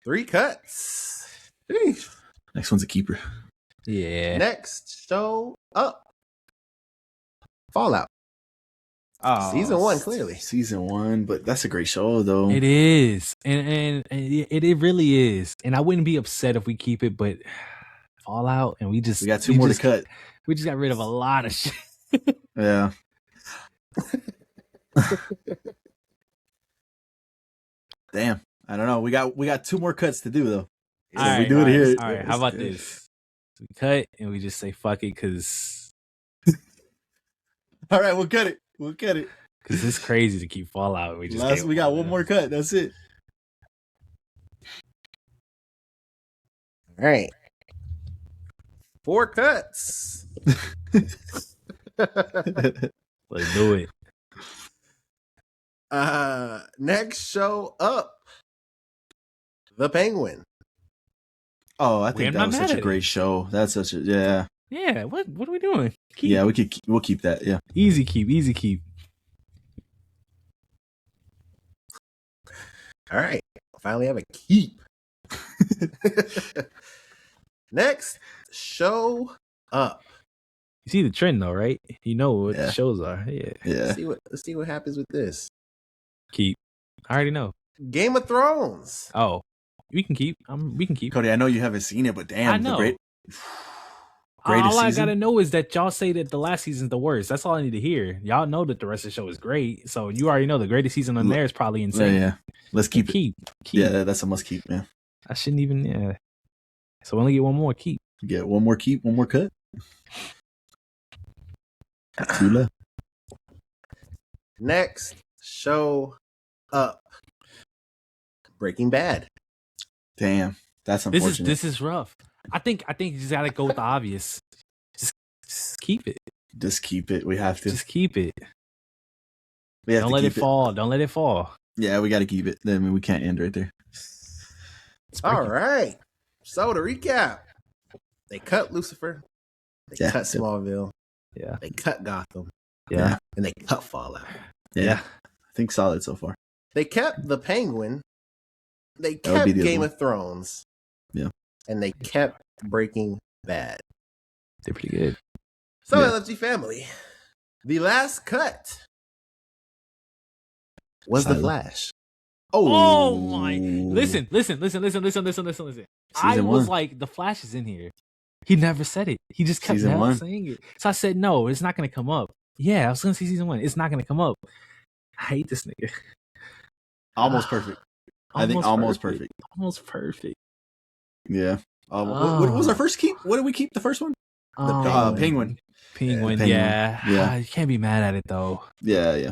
3 cuts. Jeez. Next one's a keeper. Yeah. Next show up, Fallout. Oh, season 1, clearly. Season 1, but that's a great show, though. It is, and it really is. And I wouldn't be upset if we keep it, but Fallout, and we got 2 more to cut. We just got rid of a lot of shit. Yeah. Damn, I don't know. We got 2 more cuts to do though. So all right, we do it here. All right, how about this? We cut and we just say fuck it, because. All right, we'll cut it. We'll cut it. Because it's crazy to keep Fallout. We got one more cut. That's it. All right. 4 cuts. Let's do it. Next show up, The Penguin. Oh, I think that was such a great show. That's such a Yeah. What are we doing? Yeah, we'll keep that. Yeah. Easy keep. All right. Finally have a keep. Next show up. You see the trend though, right? You know what the shows are. Yeah. Let's see what happens with this. Keep. I already know. Game of Thrones. Oh, we can keep. We can keep. Cody, I know you haven't seen it, but damn, I know. greatest all I season? gotta know is that y'all say that the last season's the worst. That's all I need to hear. Y'all know that the rest of the show is great, so you already know the greatest season on there is probably insane. Yeah. Let's keep it. Keep. Yeah, that's a must keep, man. I shouldn't even. Yeah. So we only get one more keep. Get one more keep, one more cut. 2 left. Next show up, Breaking Bad. Damn, that's unfortunate. This is rough. I think you just gotta go with the obvious. Just keep it. Just keep it. We have to. Just keep it. Don't let it fall. Don't let it fall. Yeah, we got to keep it. I mean, we can't end right there. All right. So to recap, they cut Lucifer. They cut Smallville. Yeah. They cut Gotham. Yeah. And they cut Fallout. Yeah. I think solid so far. They kept The Penguin. They kept Game of Thrones. Yeah. And they kept Breaking Bad. They're pretty good. So, LFG family, the last cut was The Flash. Oh my! Listen. I was like, The Flash is in here. He never said it. He just kept saying it. So I said, no, it's not going to come up. Yeah, I was going to say season 1. It's not going to come up. I hate this nigga. Almost perfect. I think almost perfect. Almost perfect. Yeah. What was our first keep? What did we keep the first one? The Penguin. Penguin. Yeah. You can't be mad at it though. Yeah.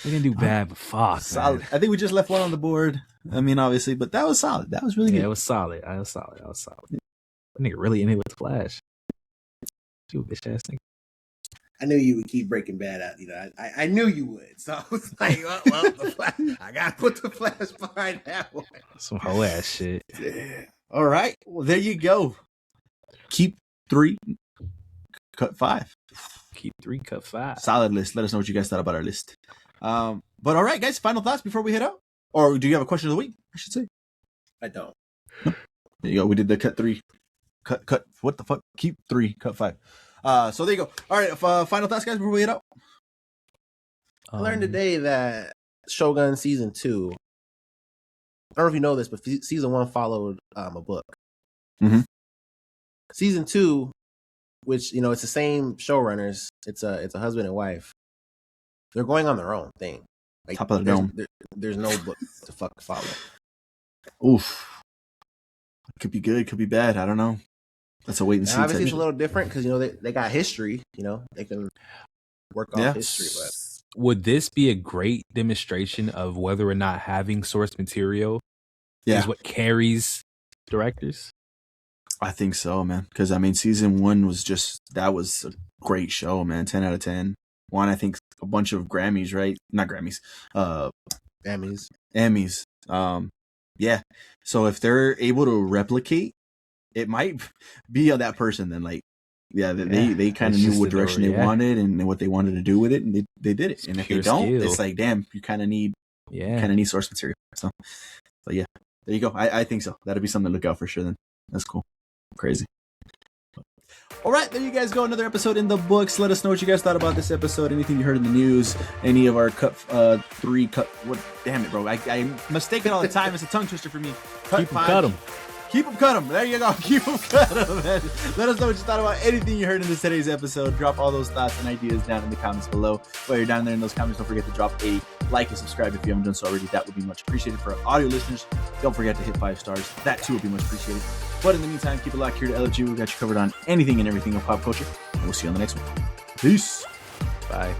We didn't do bad, but fuck. Solid. Man. I think we just left one on the board. I mean, obviously, but that was solid. That was really good. Yeah, it was solid. That nigga really in it with the Flash. You bitch ass nigga. I knew you would keep Breaking Bad out. You know, I knew you would. So I was like, well, the Flash, I gotta put the Flash behind that one. Some whole ass shit. Yeah. All right. Well, there you go. Keep 3, cut 5. Keep 3, cut 5. Solid list. Let us know what you guys thought about our list. But all right, guys. Final thoughts before we head out, or do you have a question of the week? I should say. I don't. There you go. We did the cut 3. Cut. What the fuck? Keep 3, cut 5. So there you go. All right. Final thoughts, guys, before we head out. I learned today that Shogun season 2. I don't know if you know this, but season 1 followed a book. Mm-hmm. Season 2, which it's the same showrunners. It's a husband and wife. They're going on their own thing. Like top of the dome. There's no book to fuck follow. Oof. Could be good. Could be bad. I don't know. That's a wait and see. Obviously, it's a little different because they got history. They can work off history. But would this be a great demonstration of whether or not having source material is what carries directors? I think so, man. Because I mean, season 1 was that was a great show, man. 10 out of 10. Won, I think, a bunch of Grammys, right? Not Grammys. Emmys. Yeah. So if they're able to replicate, it might be that person then. Like, they kind of knew what direction they wanted and what they wanted to do with it, and they did it. And if they don't, it's like, damn, you kind of need source material. So yeah, there you go. I think so. That'd be something to look out for sure. Then that's cool. Crazy. All right, there you guys go. Another episode in the books. Let us know what you guys thought about this episode. Anything you heard in the news. Any of our cut 3 cut. What? Damn it, bro! I mistake it all the time. It's a tongue twister for me. Keep them, cut them. Keep them, cut them. There you go. Keep them, cut them. Man. Let us know what you thought about anything you heard in today's episode. Drop all those thoughts and ideas down in the comments below. While you're down there in those comments, don't forget to drop a like and subscribe if you haven't done so already. That would be much appreciated. For our audio listeners, don't forget to hit 5 stars. That too would be much appreciated. But in the meantime, keep it locked here to LFG. We've got you covered on anything and everything of pop culture. And we'll see you on the next one. Peace. Bye.